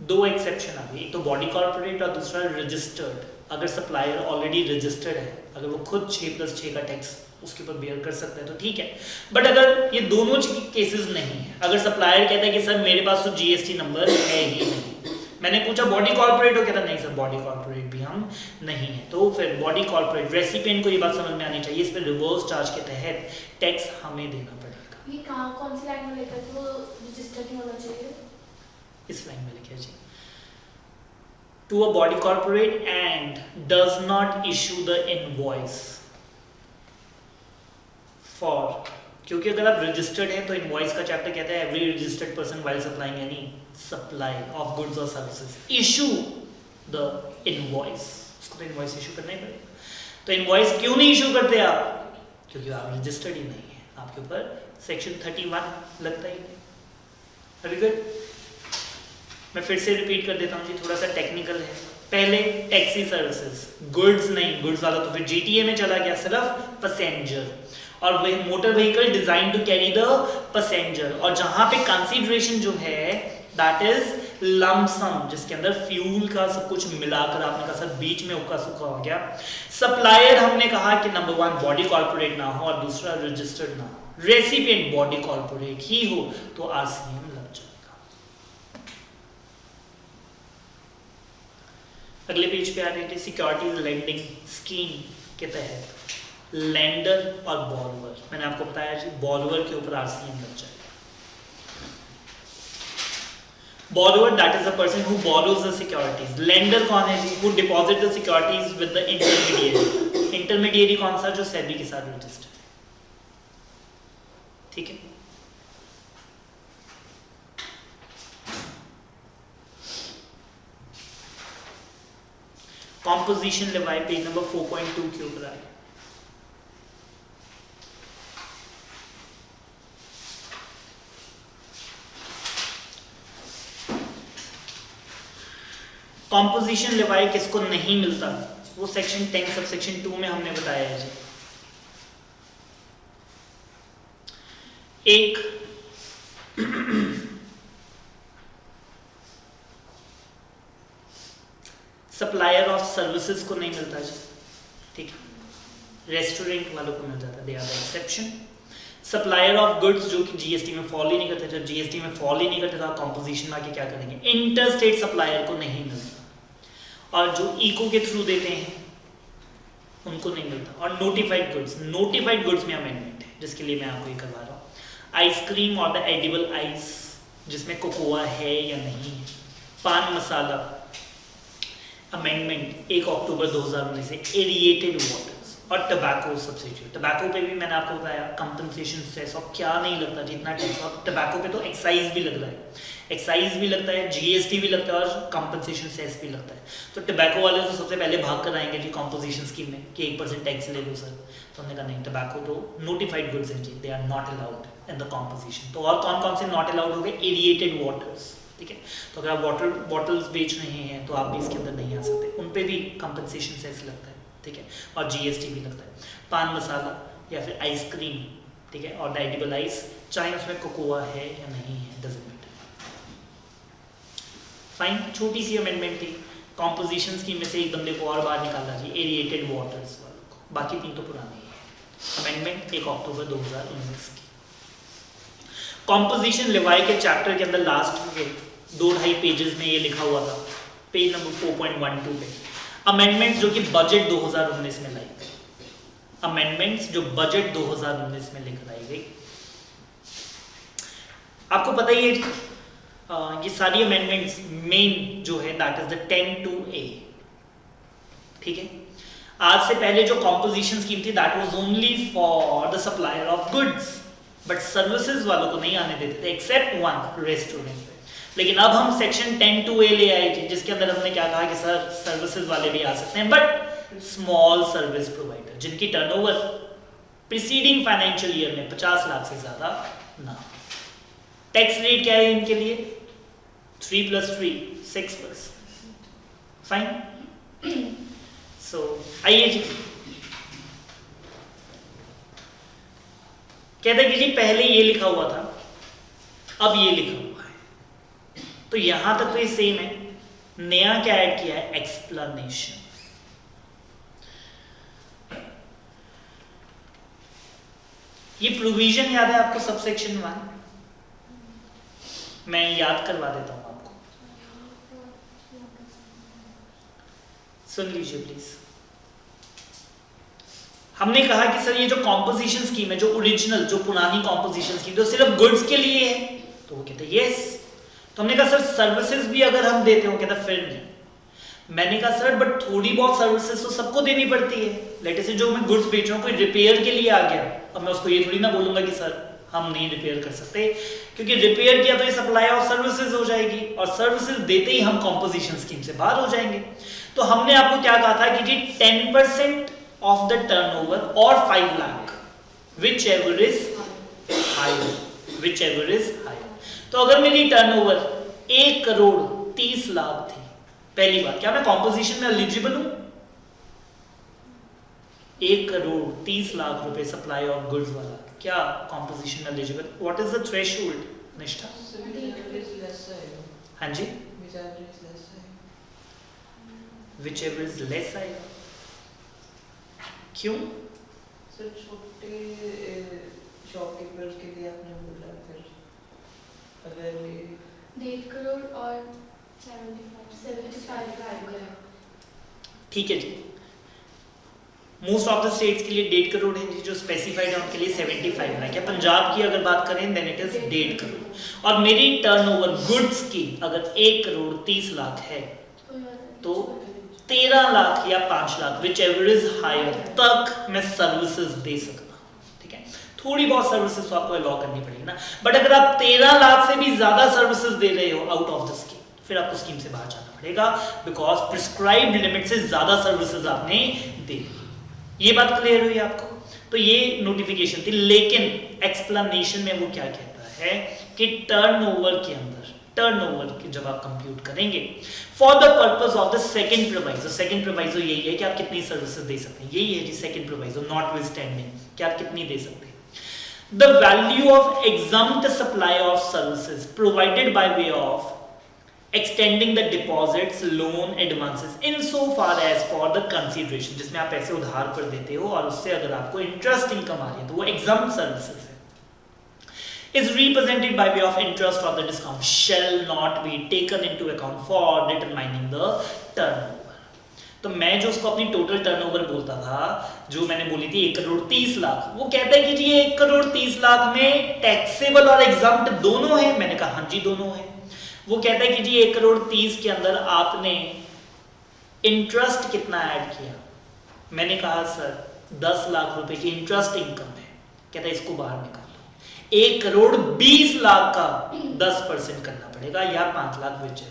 2 एक्सेप्शन आ गई, एक तो बॉडी कॉर्पोरेट और दूसरा रजिस्टर्ड। अगर सप्लायर ऑलरेडी रजिस्टर्ड है, अगर वो खुद 6+6 का टैक्स उसके ऊपर बेयर कर सकता है तो ठीक है। बट अगर ये दोनों केसेस नहीं है, अगर सप्लायर कहता है कि सर मेरे पास तो GST नंबर है ही नहीं, मैंने पूछा बॉडी कॉर्पोरेट हो, कहता नहीं सर बॉडी कॉर्पोरेट भी हम नहीं है, तो फिर बॉडी कॉर्पोरेट रेसिपिएंट को ये बात समझ में आनी चाहिए, इस पर रिवर्स चार्ज के तहत टैक्स हमें देना पड़ेगा। ये कहाँ कौन सी लाइन में लिखा है वो रजिस्टर नहीं होना चाहिए? इस लाइन में लिखा है जी, to a body corporate and does not issue the invoice for, क्योंकि अगर आप रजिस्टर्ड हैं तो इनवॉइस का चैप्टर कहता है every registered person while supplying any supply of goods और सर्विसेज इशू द इनवॉइस, उसको तो इनवॉइस इशू करना ही पड़ेगा। तो इनवॉइस क्यों नहीं इशू करते आप? क्योंकि आप रजिस्टर्ड ही नहीं है, आपके ऊपर सेक्शन 31 लगता ही नहीं। वेरी गुड, मैं फिर से रिपीट कर देता हूँ जी, थोड़ा सा टेक्निकल है। पहले टैक्सी सर्विसेज, गुड्स नहीं, गुड्स वाला तो फिर GTA में चला गया, सिर्फ पैसेंजर, और वही motor vehicle design to carry the passenger, और जहां पे कंसीडरेशन जो है दैट इज लमसम, जिसके अंदर फ्यूल का सब कुछ मिलाकर आपने कहा सर बीच में उक्का सुक्का हो गया। सप्लायर हमने कहा कि नंबर 1 बॉडी कॉर्पोरेट ना हो और दूसरा रजिस्टर्ड ना हो। रेसिपिएंट बॉडी कॉर्पोरेट ही हो तो आरसीएम लग जाएगा। अगले पेज पे आ रहे थे सिक्योरिटीज लेंडिंग स्कीम के तहत लेंडर और बोरोवर, मैंने आपको बताया जी बोरोवर के ऊपर आरसीएम लग जाएगा। Borrower, that is the person who borrows the securities. Lender कौन है जी? Who deposit the securities with the intermediary. Intermediary कौन सा? जो सेबी के साथ रजिस्टर्ड है, ठीक है। Composition लेवाई पेज नंबर 4.2 के ऊपर आए। कॉम्पोजिशन लेवाई किसको नहीं मिलता, वो सेक्शन 10 सब सेक्शन 2 में हमने बताया है जी। एक सप्लायर ऑफ सर्विसेज को नहीं मिलता जी, ठीक है। रेस्टोरेंट वालों को मिल जाता, they are the exception. Supplier of goods जो कि जीएसटी में फॉल ही नहीं करते, जब जीएसटी में फॉल ही नहीं करते तो कॉम्पोजिशन में आके क्या करेंगे, इंटरस्टेट सप्लायर को नहीं मिलता, और जो इको के थ्रू देते हैं उनको नहीं मिलता। और नोटिफाइड गुड्स में अमेंडमेंट है जिसके लिए मैं आपको ये करवा रहा हूँ। आइसक्रीम और द एडिबल आइस जिसमें कोकोआ है या नहीं है। पान मसाला अमेंडमेंट 1 अक्टूबर 2019 से एरिएटेड वाटर्स और टबैको सब्सिडी। टबैको पे भी मैंने आपको बताया कंपनसेशन सेस, और क्या नहीं लगता जितना टैक्स, और टबैको पे तो एक्साइज भी लग रहा है, एक्साइज भी लगता है, जीएसटी भी लगता है और कंपनसेशन सेस भी लगता है। तो टबैको वाले तो सबसे पहले भाग कर आएंगे जी कॉम्पोजिशन स्कीम में कि 1% टैक्स ले लो सर, तो हमने कहा नहीं, टबैको तो नोटिफाइड गुड्स हैं जी, they are not allowed in the composition. तो और कौन कौन से नॉट अलाउड हो गए, एरिएटेड वाटर्स, ठीक है। तो अगर आप वाटर बॉटल्स बेच रहे हैं तो आप भी इसके अंदर नहीं आ सकते, उन पे भी कंपनसेशन सेस लगता है, ठीक है, और जीएसटी भी लगता है। पान मसाला या फिर आइसक्रीम, ठीक है, और द एडिबल आइस, चाहे उसमें कोकोआ है या नहीं है, डजंट मैटर। फाइन, छोटी सी अमेंडमेंट थी। कॉम्पोजिशन स्कीम में से एक बंदे को और बाहर निकाला जी, एरिएटेड वाटर्स वालों को, बाकी 3 तो पुरानी है। अमेंडमेंट 1 अक्टूबर 2019 की। कॉम्पोजिशन लेवाई के चैप्टर के अंदर लास्ट के 2-2.5 पेजेस में ये लिखा हुआ था, पेज नंबर 4.12 पे, अमेंडमेंट जो कि बजट 2019 में लाई गई, अमेंडमेंट्स जो बजट 2019 में लेकर आई गई। आपको पता ही है ये सारी अमेंडमेंट्स मेन जो है दैट इज द 10(2)A, ठीक है। आज से पहले जो कॉम्पोजिशन स्कीम थी that was only for the supplier of goods, but services वालों को नहीं आने देते थे एक्सेप्ट 1 रेस्टोरेंट। लेकिन अब हम सेक्शन 10(2)A ले आए थे जिसके अंदर हमने क्या कहा कि सर सर्विसेज वाले भी आ सकते हैं, बट स्मॉल सर्विस प्रोवाइडर जिनकी टर्नओवर प्रीसीडिंग फाइनेंशियल ईयर में 50 लाख से ज्यादा ना। टैक्स रेट क्या है इनके लिए, 3 + 3 6%। फाइन, सो आइए जी, कहते हैं कि जी पहले ये लिखा हुआ था, अब ये लिखा हुआ है, तो यहां तक तो ये सेम है, नया क्या ऐड किया है, एक्सप्लेनेशन। ये प्रोविजन याद है आपको, सबसेक्शन 1, मैं याद करवा देता हूं आपको, सुन लीजिए प्लीज। हमने कहा कि सर ये जो कॉम्पोजिशन स्कीम है, जो ओरिजिनल जो पुरानी कॉम्पोजिशन स्कीम जो सिर्फ गुड्स के लिए है, तो वो कहते यस। तो हमने कहा सर सर्विसेज भी अगर हम देते हो, कहता फिर नहीं। मैंने कहा सर बट थोड़ी बहुत सर्विसेज तो सबको देनी पड़ती है। लेट से जो मैं गुड्स बेच रहा हूँ, कोई रिपेयर के लिए आ गया, अब मैं उसको ये थोड़ी ना बोलूंगा कि सर हम नहीं रिपेयर कर सकते, क्योंकि रिपेयर किया तो ये सप्लाई ऑफ सर्विसेज हो जाएगी, और सर्विसेज देते ही हम कॉम्पोजिशन स्कीम से बाहर हो जाएंगे। तो हमने आपको क्या कहा था कि जी 10% ऑफ द टर्नओवर और 5 lakh, whichever is higher, whichever is higher. तो अगर मेरी टर्नओवर 1 करोड़ 30 लाख थी, पहली बात क्या मैं कॉम्पोजिशन में एलिजिबल हूं? 1 करोड़ 30 लाख रुपए सप्लाई ऑफ गुड्स वाला, क्या कॉम्पोजिशन में eligible? What is the threshold निष्ठा? हाँ जी, which average less है? विच एवर इज लेस आएगा। क्यों? सर छोटे शॉपकीपर्स के लिए आपने बोला, फिर अगर ये 1.5 करोड़ और 75 लाख। ठीक है जी, मोस्ट ऑफ द स्टेट्स के लिए 1.5 करोड़ है जी, जो स्पेसिफाइड है उनके लिए 75 लाख है। पंजाब की अगर बात करें देन इट इज 1.5 करोड़, और मेरी टर्नओवर गुड्स की अगर 1 करोड़ 30 लाख है तो 13 लाख या 5 lakh whichever is higher तक मैं सर्विसेज दे सकता हूँ। ठीक है, थोड़ी बहुत सर्विसेज तो आपको अलॉ करनी पड़ेगी ना, बट अगर आप 13 लाख से भी ज्यादा सर्विसेज दे रहे हो आउट ऑफ द स्कीम, फिर आपको स्कीम से बाहर जाना पड़ेगा, बिकॉज प्रिस्क्राइब्ड लिमिट से ज्यादा सर्विसेज आपने दे दी। ये बात क्लियर हुई आपको? तो ये नोटिफिकेशन थी, लेकिन एक्सप्लेनेशन में वो क्या कहता है कि टर्नओवर के अंदर, टर्नओवर की जब आप कंप्यूट करेंगे for the purpose of the second proviso, second proviso यही है कि आप कितनी सर्विसेज दे सकते हैं, यही है जी सेकंड प्रोवाइजो, नॉटविथस्टैंडिंग कि आप कितनी दे सकते हैं। The value of exempt supply of services provided by way of extending the deposits, loan, advances in so far as for the consideration, जिसमें आप पैसे उधार पर देते हो और उससे अगर आपको इंटरेस्ट इनकम आ रही है तो वो exempt services है, is represented by way of interest or the discount shall not be taken into account for determining the turnover। तो मैं जो उसको अपनी टोटल टर्नओवर बोलता था, जो मैंने बोली थी 1 करोड़ 30 लाख, वो कहता है कि जी 1 करोड़ 30 लाख में टैक्सेबल और एग्जम्प्ट दोनों है। मैंने कहा हाँ जी दोनों है। वो कहता है कि जी 1 करोड़ 30 के अंदर आपने इंटरेस्ट कितना ऐड किया? मैंने कहा सर 10 लाख रुपए की इंटरेस्ट इनकम है। कहता है इसको बाहर निकाल लो, 1 करोड़ 20 लाख का 10% करना पड़ेगा या 5 लाख विच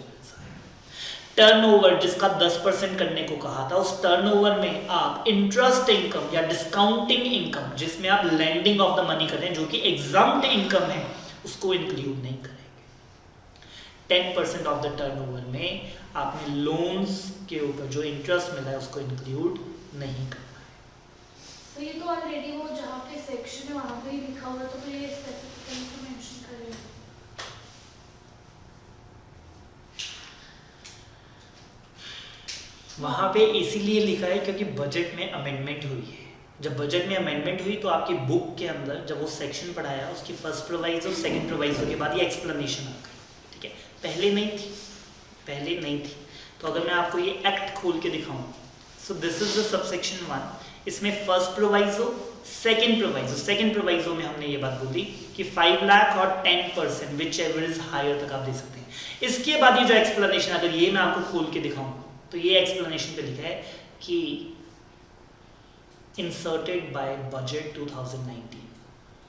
टर्नओवर जिसका 10% करने को कहा था, उस टर्नओवर में आप इंटरेस्ट इनकम या डिस्काउंटिंग इनकम जिसमें आप लैंडिंग ऑफ द मनी कर रहे हैं जो कि एग्जम्प्ट इनकम है उसको इंक्लूड नहीं करेंगे। 10% ऑफ द टर्नओवर में आपने लोन्स के ऊपर जो इंटरेस्ट मिला है उसको इंक्लूड नहीं करना है। तो ये तो ऑलरेडी वो जहाँ पे सेक्शन है वहाँ पे ही लिखा हुआ, तो फिर ये स्पेसिफिकली तो मेंशन करें। वहाँ पे इसीलिए लिखा है क्योंकि बजट में अमेंडमेंट हुई है। जब बजट में अमेंडमेंट हुई तो आपकी बुक के अंदर जब वो सेक्शन पढ़ाया उसकी फर्स्ट प्रोवाइजो सेकंड प्रोवाइजो के बाद ये एक्सप्लेनेशन आ गई। ठीक है, पहले नहीं थी, पहले नहीं थी। तो अगर मैं आपको ये एक्ट खोल के दिखाऊं, so this is the subsection 1, इसमें फर्स्ट प्रोवाइजो सेकंड प्रोवाइजो में हमने ये बात बोली कि 5 लाख और 10% विच एवर इज हायर तक आप दे सकते हैं। इसके बाद ये जो एक्सप्लेनेशन, अगर ये मैं आपको खोल के दिखाऊं तो ये एक्सप्लेनेशन पे लिखा है कि इंसर्टेड बाय बजट 2019।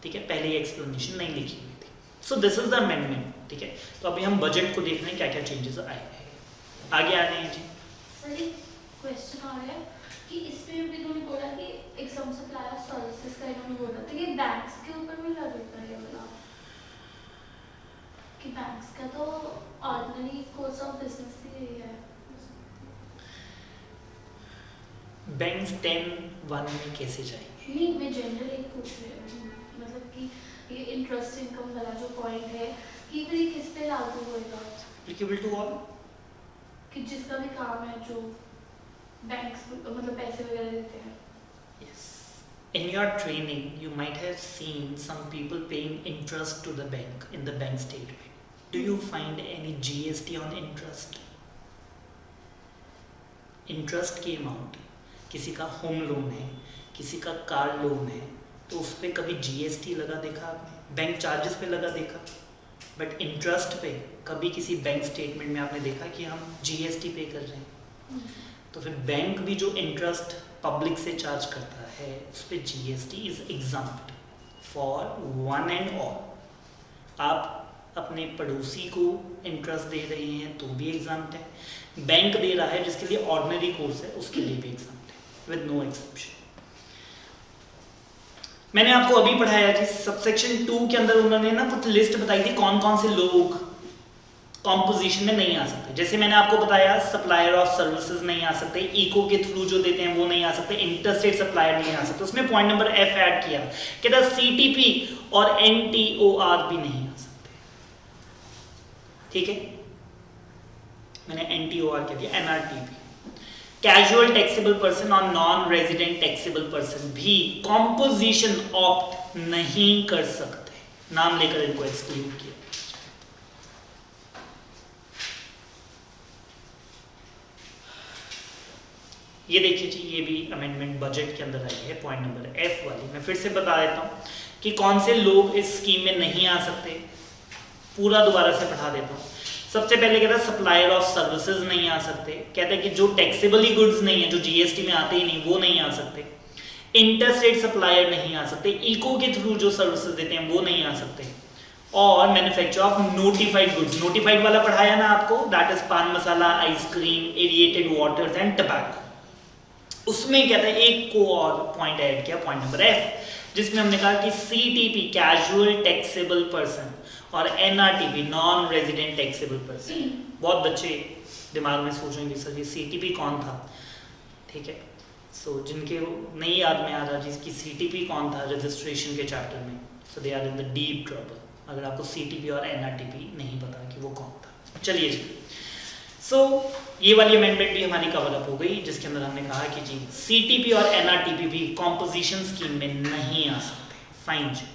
ठीक है, पहले ये एक्सप्लेनेशन नहीं लिखी हुई थी। So this is the amendment. ठीक है, तो अभी हम बजट को देख रहे हैं क्या क्या चेंजेस आए हैं। आगे आ रहे हैं जी। सर एक क्वेश्चन आ रहा है कि इसमें भी इन्होंने बोला कि एग्जाम सप्लाई ऑफ सर्विसेज का इन्होंने बोला, तो ये बैंक्स के ऊपर भी लगेगा ये वाला कि बैंक्स का तो ऑर्डिनरी कोर्स ऑफ बिजनेस ही है। बैंक्स 10(1) में कैसे जाएंगे? नहीं, मैं जनरल एक पूछ रही हूँ, मतलब कि ये इंटरेस्ट इनकम वाला जो पॉइंट है कि फिर ये किस पे लागू होएगा? एप्लीकेबल टू ऑल, कि जिसका भी काम है जो बैंक्स मतलब पैसे वगैरह देते हैं। yes. In your training you might have seen some people paying interest to the bank in the bank statement. Do you find any GST on interest? Interest की अमाउंट, किसी का होम लोन है, किसी का कार लोन है, तो उस पर कभी जीएसटी लगा देखा आपने? बैंक चार्जेस पे लगा देखा, बट इंटरेस्ट पे कभी किसी बैंक स्टेटमेंट में आपने देखा कि हम जीएसटी पे कर रहे हैं? तो फिर बैंक भी जो इंटरेस्ट पब्लिक से चार्ज करता है उस पर GST is exempt for one and all. आप अपने पड़ोसी को इंटरेस्ट दे रहे हैं तो भी एग्जम्प्ट है, बैंक दे रहा है जिसके लिए ऑर्डिनरी कोर्स है उसके लिए भी एग्जम्प्ट है, विद नो एक्सेप्शन। मैंने आपको अभी पढ़ाया जी सबसेक्शन 2 के अंदर उन्होंने ना कुछ लिस्ट बताई थी कौन कौन से लोग कॉम्पोजिशन में नहीं आ सकते। जैसे मैंने आपको बताया सप्लायर ऑफ सर्विसेज नहीं आ सकते, इको के थ्रू जो देते हैं वो नहीं आ सकते, इंटरस्टेट सप्लायर नहीं आ सकते। उसमें पॉइंट नंबर F ऐड किया, कहता सीटीपी और एनटीओआर भी नहीं आ सकते। ठीक है, मैंने NTOR कह दिया, NRTP। कैजुअल टैक्सेबल पर्सन और नॉन रेजिडेंट टैक्सेबल पर्सन भी कॉम्पोजिशन ऑप्ट नहीं कर सकते, नाम लेकर इनको एक्सक्लूड किया। ये देखिए जी, ये भी अमेंडमेंट बजट के अंदर आई है, पॉइंट नंबर F वाली। मैं फिर से बता देता हूँ कि कौन से लोग इस स्कीम में नहीं आ सकते, पूरा दोबारा से पढ़ा देता हूँ। सबसे पहले कहता है सप्लायर ऑफ सर्विसेज नहीं आ सकते, कहता है कि जो टैक्सेबल ही गुड्स नहीं है, जो GST में आते ही नहीं, वो नहीं आ सकते। इंटरस्टेट सप्लायर नहीं आ सकते, इको के थ्रू जो सर्विसेज देते हैं वो नहीं आ सकते। और manufacture of notified goods, notified वाला पढ़ाया ना आपको, that is pan masala, ice cream, aerated waters and tobacco. उसमें कहता है एक को और पॉइंट ऐड किया, पॉइंट नंबर F, जिसमें हमने कहा कि CTP कैजुअल टैक्सेबल पर्सन और NRTP non resident taxable person. बहुत बच्चे दिमाग में सोचेंगे सर ये CTP कौन था, ठीक है। सो जिनके नहीं याद में आ रहा जिसकी CTP कौन था रजिस्ट्रेशन के चैप्टर में, so they are in the deep trouble, अगर आपको CTP और NRTP नहीं पता कि वो कौन था। चलिए जी, सो ये वाली अमेंडमेंट भी हमारी कवर अप हो गई, जिसके अंदर हमने कहा कि जी CTP और NRTP भी कॉम्पोजिशन स्कीम में नहीं आ सकते। फाइन जी।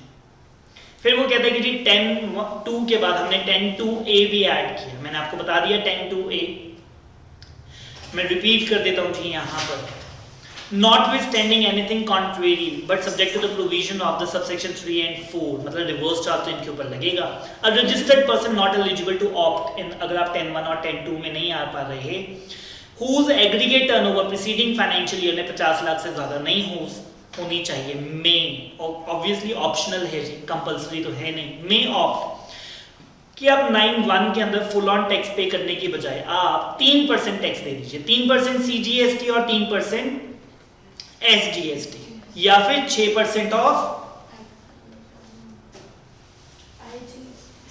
फिर वो कहते हैं कि जी 10(2) के बाद हमने 10(2)A भी ऐड किया। मैंने आपको बता दिया 10(2)A, मैं रिपीट कर देता हूँ जी यहाँ पर, notwithstanding anything contrary but subject to the provision of the subsection 3 and 4, मतलब रिवर्स चार्ज तो इनके ऊपर लगेगा। A registered person not eligible to opt in, अगर आप 10(1) और 10(2) में नहीं आ पा रहे, whose aggregate turnover preceding financial year में 50 लाख से ज्यादा नहीं होनी चाहिए, may, obviously ऑप्शनल है जी, कंपल्सरी तो है नहीं, may opt कि आप 9(1) के अंदर फुल ऑन टैक्स पे करने की बजाय आप 3% टैक्स दे दीजिए, 3% CGST और 3% SGST, या फिर 6% ऑफ,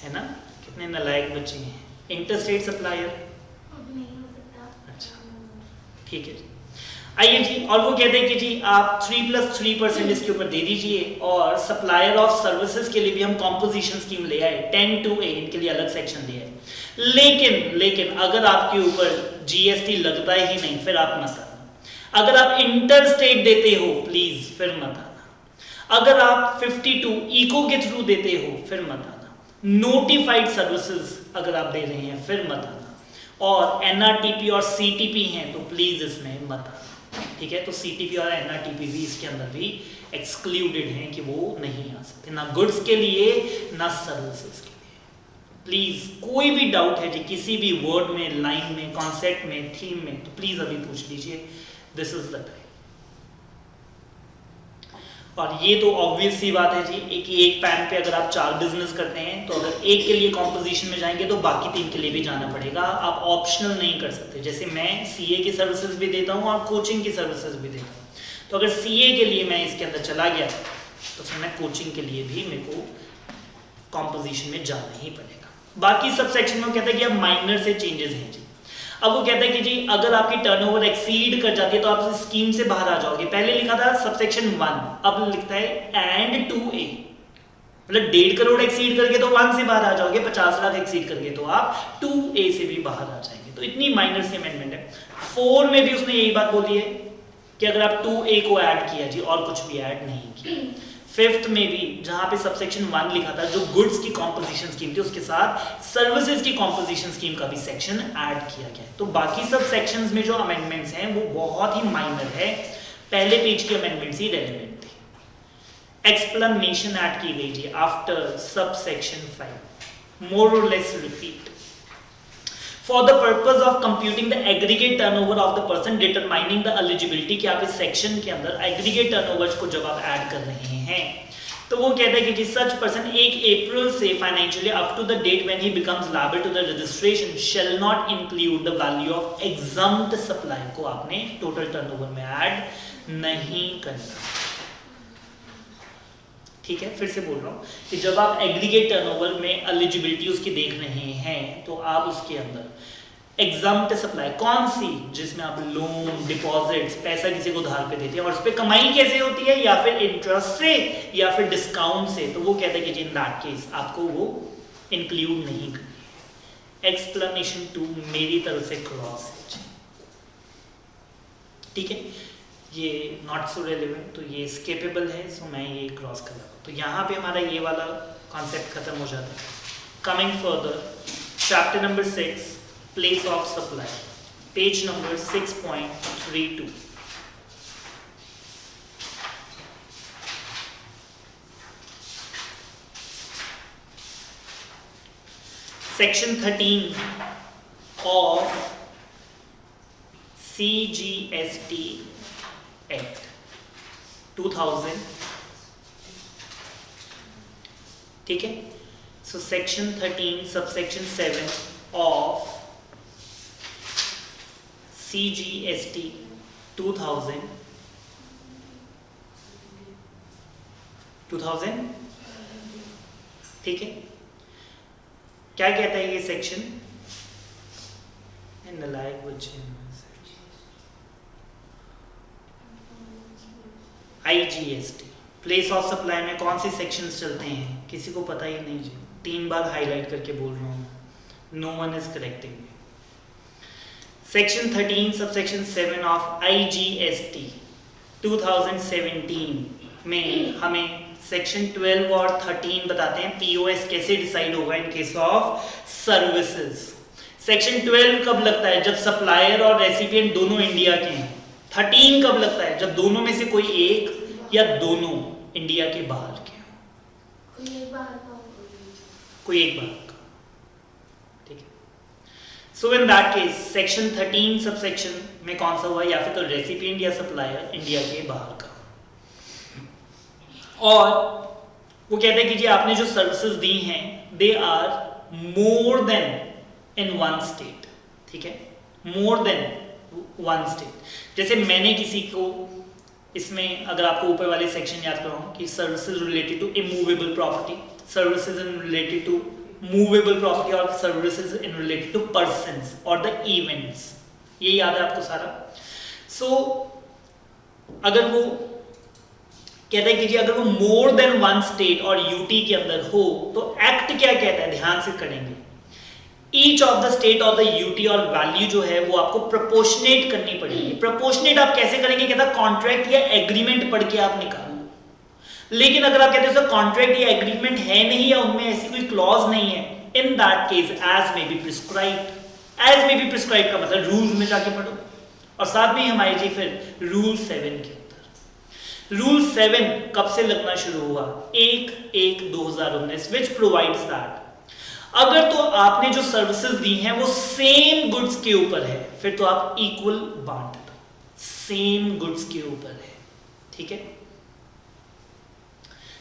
है ना। कितने नालायक बच्चे हैं। इंटरस्टेट सप्लायर नहीं हो सकता। अच्छा, ठीक है जी। आइए जी, और वो कहते हैं कि जी आप 3+3% इसके ऊपर दे दीजिए, और सप्लायर ऑफ सर्विसेज के लिए भी हम कॉम्पोजिशन स्कीम ले आए, 10(2)A, इनके लिए अलग सेक्शन दिया है। लेकिन अगर आपके ऊपर GST लगता ही नहीं, फिर आप मत आना। अगर आप इंटरस्टेट देते हो प्लीज फिर मत आना। अगर आप 52 इको के थ्रू देते हो फिर मत आना। नोटिफाइड सर्विसेज अगर आप दे रहे हैं फिर मत आना। और NRTP और CTP हैं तो प्लीज इसमें मत आना, ठीक है। तो CTP और NRTP भी इसके अंदर भी एक्सक्लूडेड हैं कि वो नहीं आ सकते, ना गुड्स के लिए ना सर्विसेज के लिए। प्लीज कोई भी डाउट है जी किसी भी वर्ड में, लाइन में, कॉन्सेप्ट में, थीम में, तो प्लीज अभी पूछ लीजिए, दिस इज द टाइम। और ये तो ऑब्वियस सी बात है जी, एक पैन पे अगर आप 4 बिजनेस करते हैं तो अगर एक के लिए कॉम्पोजिशन में जाएंगे तो बाकी 3 के लिए भी जाना पड़ेगा। आप ऑप्शनल नहीं कर सकते। जैसे मैं CA की सर्विसेज भी देता हूँ और कोचिंग की सर्विसेज भी देता हूँ, तो अगर CA के लिए मैं इसके अंदर चला गया तो फिर मैं कोचिंग के लिए भी मेरे को कॉम्पोजिशन में जाना ही पड़ेगा। बाकी सब सेक्शन में कहता है कि अब माइनर से चेंजेस हैं जी। अब वो कहता है कि जी अगर आपकी टर्नओवर एक्सीड कर जाती है तो आप स्कीम से बाहर आ जाओगे। पहले लिखा था सबसेक्शन 1, अब लिखता है एंड 2A, मतलब 1.5 करोड़ एक्सीड करके तो 1 से बाहर आ जाओगे, 50 लाख एक्सीड करके तो आप 2A से भी बाहर आ जाएंगे। तो इतनी माइनर सी अमेंडमेंट है। 4 में भी उसने यही बात बोली है कि अगर आप 2A को ऐड किया जी और कुछ भी ऐड नहीं किया। 5th में भी जहां पे सबसेक्शन 1 लिखा था, जो गुड्स की कॉम्पोजिशन स्कीम थी, उसके साथ सर्विसेज की कॉम्पोजिशन स्कीम का भी सेक्शन ऐड किया गया है। तो बाकी सब सेक्शंस में जो अमेंडमेंट्स हैं वो बहुत ही माइनर है, पहले पेज की अमेंडमेंट्स ही रेलेवेंट थी। एक्सप्लेनेशन ऐड की गई थी आफ्टर सबसेक्शन 5, मोर और less repeat. For the purpose of computing the aggregate turnover of the person, determining the eligibility, कि आप इस सेक्शन के अंदर aggregate turnovers को जब आप ऐड कर रहे हैं तो वो कहता है कि जी सच पर्सन 1 अप्रैल से financially up to the date when he becomes liable to the registration shall not include the value of exempt supply को आपने टोटल टर्नओवर में ऐड नहीं करना। ठीक है, फिर से बोल रहा हूँ कि जब आप एग्रीगेट टर्नओवर में एलिजिबिलिटी उसकी देख रहे हैं तो आप उसके अंदर एग्जम्प्ट सप्लाई कौन सी, जिसमें आप लोन, डिपॉजिट्स, पैसा किसी को उधार पे देते हैं और उस पर कमाई कैसे होती है, या फिर इंटरेस्ट से या फिर डिस्काउंट से, तो वो कहते हैं कि इन दैट केस आपको वो इंक्लूड नहीं करनी। एक्सप्लेनेशन 2 मेरी तरफ से क्रॉस है, ठीक है। ये नॉट सो रेलिवेंट, तो ये स्केपेबल है, सो मैं ये क्रॉस कर रहा हूँ। तो यहाँ पे हमारा ये वाला कॉन्सेप्ट खत्म हो जाता है। Coming further, chapter number 6, place of supply, page number 6.32। Section 13 of CGST Act 2000, ठीक है। So section 13 subsection 7 of CGST 2000 ठीक है। क्या कहता है ये section? In the like IGST, place of supply में कौन से सेक्शंस चलते हैं? किसी को पता ही नहीं जी, 3 बार हाईलाइट करके बोल रहा हूँ, no one is correcting me. Section 13 subsection 7 ऑफ IGST 2017 में हमें सेक्शन 12 और 13 बताते हैं POS कैसे डिसाइड होगा in case of services. Section 12 कब लगता है? जब सप्लायर और रेसिपिएंट दोनों इंडिया के हैं। 13 कब लगता है? जब दोनों में से कोई एक या दोनों इंडिया के बाहर के हैं। कोई एक बाहर का कोई एक बाहर का, ठीक है। So in that case section 13 subsection में कौन सा हुआ? या फिर तो रेसिपिएंट या सप्लायर इंडिया के बाहर का। और वो कहते हैं कि जी आपने जो सर्विसेज दी हैं they are more than in one state, ठीक है, मोर देन वन स्टेट। जैसे मैंने किसी को, इसमें अगर आपको ऊपर वाले सेक्शन याद कराऊं कि services related to immovable property, services in related to movable property और services in related to persons और द इवेंट्स, ये याद है आपको सारा। सो अगर वो कहता है कि जी अगर वो मोर देन वन स्टेट और यूटी के अंदर हो तो एक्ट क्या कहता है? ध्यान से करेंगे, ईच ऑफ द स्टेट और द यूटी और वैल्यू जो है वो आपको प्रोपोर्शनेट करनी पड़ेगी। प्रोपोर्शनेट आप कैसे करेंगे? कहता कॉन्ट्रैक्ट या एग्रीमेंट पढ़ के आप निकालो। लेकिन अगर आप कहते हैं सर कॉन्ट्रैक्ट या एग्रीमेंट है नहीं या उनमें ऐसी कोई क्लॉज नहीं है, in that case as may be prescribed. As may be prescribed का मतलब रूल्स में जाके पढ़ो। और साथ में हमारे जी फिर रूल 7 के रूल 7 कब से लगना शुरू हुआ? 1/1/2019 विच प्रोवाइड्स दैट अगर तो आपने जो सर्विसेज दी हैं वो सेम गुड्स के ऊपर है फिर तो आप इक्वल बांट दो, सेम गुड्स के ऊपर है, ठीक है।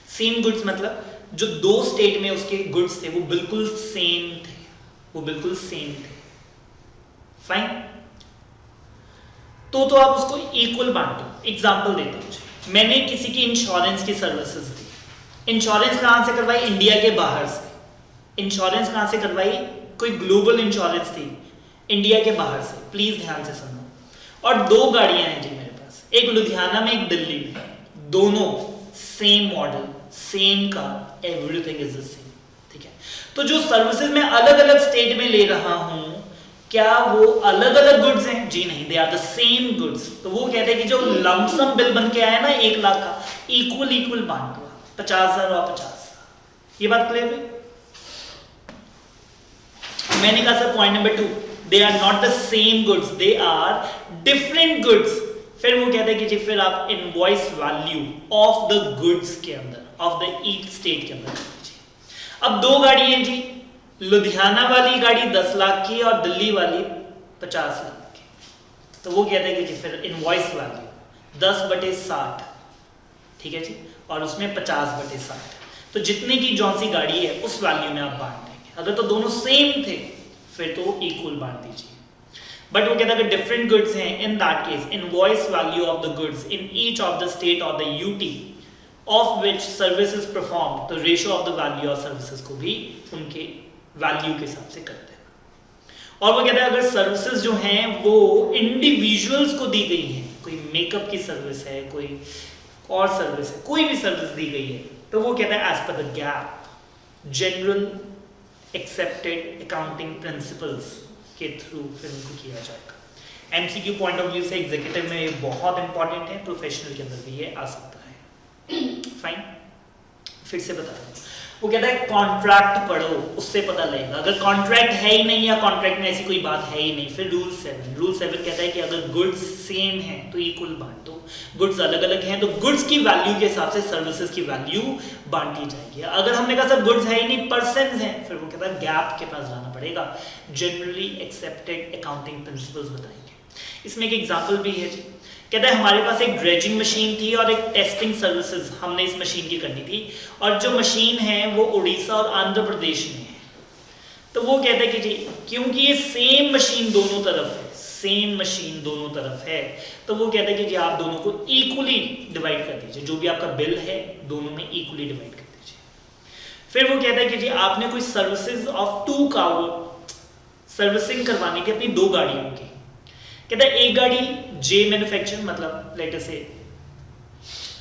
सेम गुड्स मतलब जो 2 स्टेट में उसके गुड्स थे वो बिल्कुल सेम थे, वो बिल्कुल सेम थे, फाइन। तो आप उसको इक्वल बांटो। एग्जांपल देता हूं, मैंने किसी की इंश्योरेंस की सर्विसेज दी। इंश्योरेंस कहां से करवाई? इंडिया के बाहर से। इंश्योरेंस कहां से करवाई? कोई ग्लोबल इंश्योरेंस थी, इंडिया के बाहर से। प्लीज ध्यान से सुनो। और 2 गाड़ियां हैं जी मेरे पास, एक लुधियाना में एक दिल्ली में, दोनों same model, same car, everything is the same, ठीक है। तो जो सर्विसेज मैं अलग अलग स्टेट में ले रहा हूं क्या वो अलग अलग गुड्स हैं? जी नहीं, they are the same goods. तो वो कहते हैं कि जो लमसम बिल बन के आया ना 1 लाख का, इक्वल बांट दो, 50,000 और 50,000। ये बात क्लियर है? मैंने कहा sir point number 2, they are not the same goods, they are different goods. फिर वो कहते हैं कि जी फिर आप invoice value of the goods के अंदर, ऑफ द ईच स्टेट के अंदर। अब 2 गाड़ी हैं जी, लुधियाना वाली गाड़ी 10 लाख की और दिल्ली वाली 50 लाख की। तो वो कहते हैं कि जी फिर इनवॉइस वैल्यू 10/60, ठीक है जी, और उसमें 50/60। तो जितने की जौन सी गाड़ी है उस वैल्यू में आप बांट देंगे। अगर तो दोनों सेम थे फिर तो इक्वल बांट दीजिए। बट वो कहता है कि डिफरेंट गुड्स हैं, in that case invoice value of the goods in each of the state और the UT of which services perform, तो ratio of the value of services को भी उनके वैल्यू के हिसाब से करते हैं। और वो कहते हैं अगर सर्विसेज जो हैं वो इंडिविजुअल्स को दी गई हैं, कोई मेकअप की सर्विस है, कोई और सर्विस है, कोई भी सर्विस दी गई है, तो वो कहता है as per the GAAP general accepted accounting principles के थ्रू फिर उनको किया जाएगा। एमसीक्यू पॉइंट ऑफ व्यू से एग्जीक्यूटिव में ये बहुत इंपॉर्टेंट है, प्रोफेशनल के अंदर भी ये आ सकता है। फाइन, फिर से बता रहा हूँ, वो कहता है कॉन्ट्रैक्ट पढ़ो, उससे पता लगेगा। अगर कॉन्ट्रैक्ट है ही नहीं या कॉन्ट्रैक्ट में ऐसी कोई बात है ही नहीं, फिर रूल 7 कहता है कि अगर गुड्स सेम है तो इक्वल बांट दो, गुड्स अलग अलग हैं तो गुड्स की वैल्यू के हिसाब से सर्विसेज की वैल्यू बांटी जाएगी। अगर हमने कहा सर गुड्स है ही नहीं, पर्सन्स हैं, फिर वो कहता है गैप के पास जाना पड़ेगा, जनरली एक्सेप्टेड अकाउंटिंग प्रिंसिपल्स बताएंगे। इसमें एक एग्जाम्पल भी है जी, कहता है हमारे पास एक ड्रेजिंग मशीन थी और एक टेस्टिंग सर्विसेज हमने इस मशीन की करनी थी, और जो मशीन है वो उड़ीसा और आंध्र प्रदेश में है। तो वो कहता है कि जी क्योंकि ये सेम मशीन दोनों तरफ है, सेम मशीन दोनों तरफ है, तो वो कहता है कि जी आप दोनों को इक्वली डिवाइड कर दीजिए, जो भी आपका बिल है दोनों में इक्वली डिवाइड कर दीजिए। फिर वो कहता है कि जी आपने कोई सर्विसेज ऑफ 2 कार सर्विसिंग करवानी थी अपनी 2 गाड़ियों की। कहता है एक गाड़ी जे मैन्युफैक्चर, मतलब लेटर से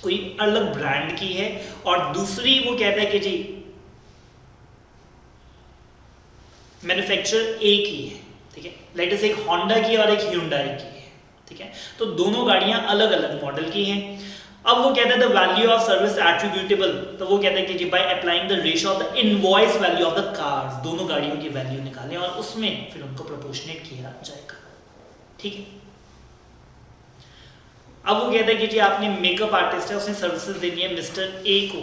कोई अलग ब्रांड की है, और दूसरी वो कहता है कि जी मैन्युफैक्चर ए की है, ठीक है, लेटर से एक होंडा की और एक ह्यूंडई की है, ठीक है, तो दोनों गाड़ियां अलग अलग मॉडल की हैं। अब वो कहता है the value of service attributable, तो वो कहता है कि जी by applying the ratio of the invoice value of the cars, दोनों गाड़ियों की वैल्यू निकालें और उसमें फिर उनको प्रोपोर्शनेट किया जाएगा, ठीक है। अब वो कहता है कि जी आपने मेकअप आर्टिस्ट है, उसने सर्विसेज देनी है मिस्टर ए को,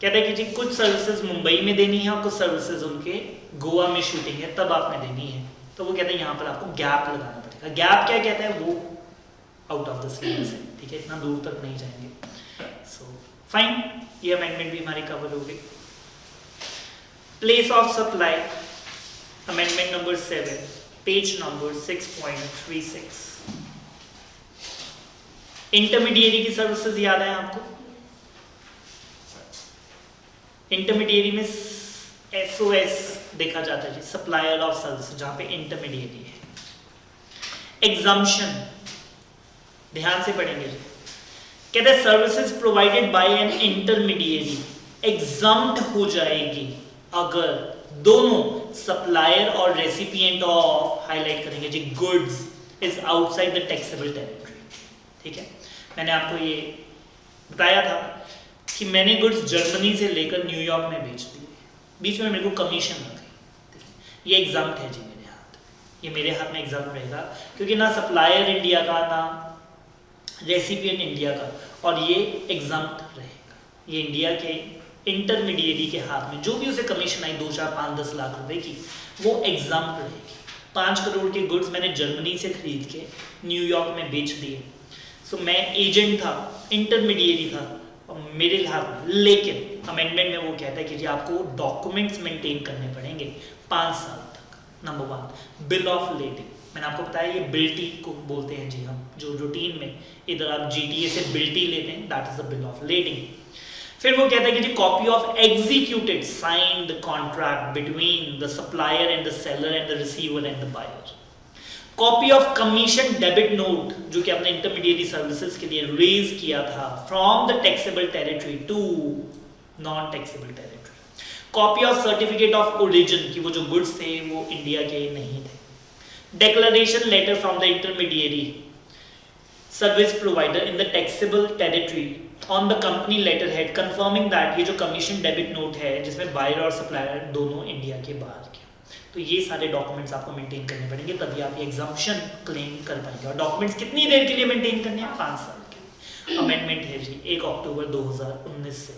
कहता है कि जी कुछ सर्विसेज मुंबई में देनी है और कुछ सर्विसेज उनके गोवा में शूटिंग है तब आपने देनी है। तो वो कहता है यहाँ पर आपको गैप लगाना पड़ेगा। गैप क्या कहता है, वो आउट ऑफ द सिलेबस है, ठीक है, इतना दूर तक नहीं जाएंगे। सो फाइन, ये अमेंडमेंट भी हमारी कवर हो गई। Place of supply, amendment number 7, page number 6.36। Intermediary की सर्विसेज याद है आपको? इंटरमीडिएरी में SOS देखा जाता है जी, सप्लायर ऑफ सर्विस, जहां पे इंटरमीडिएरी है। एग्जम्पशन ध्यान से पढ़ेंगे जी, कहते हैं services provided by an intermediary exempt हो जाएगी अगर दोनों सप्लायर और रेसिपिएंट ऑफ, हाईलाइट करेंगे जी, goods is outside the taxable territory, ठीक है। मैंने आपको ये बताया था कि मैंने गुड्स जर्मनी से लेकर न्यूयॉर्क में बेच दिए, बीच में मेरे को कमीशन आ गई, ये एग्जम्प्ट है जी मेरे हाथ, ये मेरे हाथ में एग्जम्प्ट रहेगा, क्योंकि ना सप्लायर इंडिया का ना रेसिपिएंट इंडिया का, और ये एग्जम्प्ट रहेगा, ये इंडिया के इंटरमीडिएरी के हाथ में जो भी उसे कमीशन आई 2, 4, 5, 10 लाख रुपए की, वो एग्जम्प्ट रहेगी। 5 करोड़ के गुड्स मैंने जर्मनी से खरीद के न्यूयॉर्क में बेच दिए, सो मैं एजेंट था, इंटरमीडिएरी था और मेरे हाथ में, लेकिन अमेंडमेंट में वो कहता है कि जी आपको डॉक्यूमेंट्स मेंटेन करने पड़ेंगे 5 साल तक। नंबर 1 बिल ऑफ लेडिंग, मैंने आपको बताया ये बिल्टी को बोलते हैं जी हम, जो रूटीन में इधर आप GTA से बिल्टी लेते हैं, that is the bill of lading. फिर वो कहता है कि जी copy of executed signed contract between the supplier and the seller and the receiver and the buyer. Copy of commission debit note, जो कि आपने इंटरमीडिएरी सर्विसेज के लिए रेज किया था, from the taxable territory to non taxable territory. Copy of certificate of origin, कि वो जो गुड्स थे वो इंडिया के नहीं थे। Declaration letter from the intermediary service provider in the taxable territory on the company letterhead confirming that ये जो commission debit note है जिसमें buyer और supplier दोनों इंडिया के बाहर के, तो ये सारे डॉक्यूमेंट्स आपको मेंटेन करने पड़ेंगे, तभी आप ये एग्जम्पशन क्लेम कर पाएंगे। और डॉक्यूमेंट्स कितनी देर के लिए मेंटेन करने हैं? 5 साल के। अमेंडमेंट है जी 1 अक्टूबर 2019 से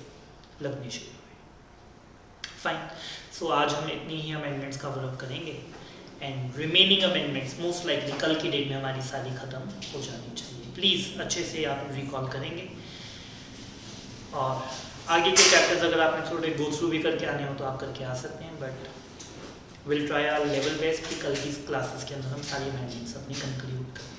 लगनी शुरू हुई। फाइन, सो आज हम इतनी ही अमेंडमेंट्स कवर अप करेंगे and remaining amendments most likely कल की डेट में हमारी सारी खत्म हो जानी चाहिए। प्लीज़ अच्छे से आप रिकॉल करेंगे, और आगे के चैप्टर्स अगर आपने थोड़े गो थ्रू भी करके आने हो तो आप करके आ सकते हैं, but will try our level best कि कल की क्लासेस के अंदर हम सारी अमेंडमेंट्स अपनी कंक्लूड करें।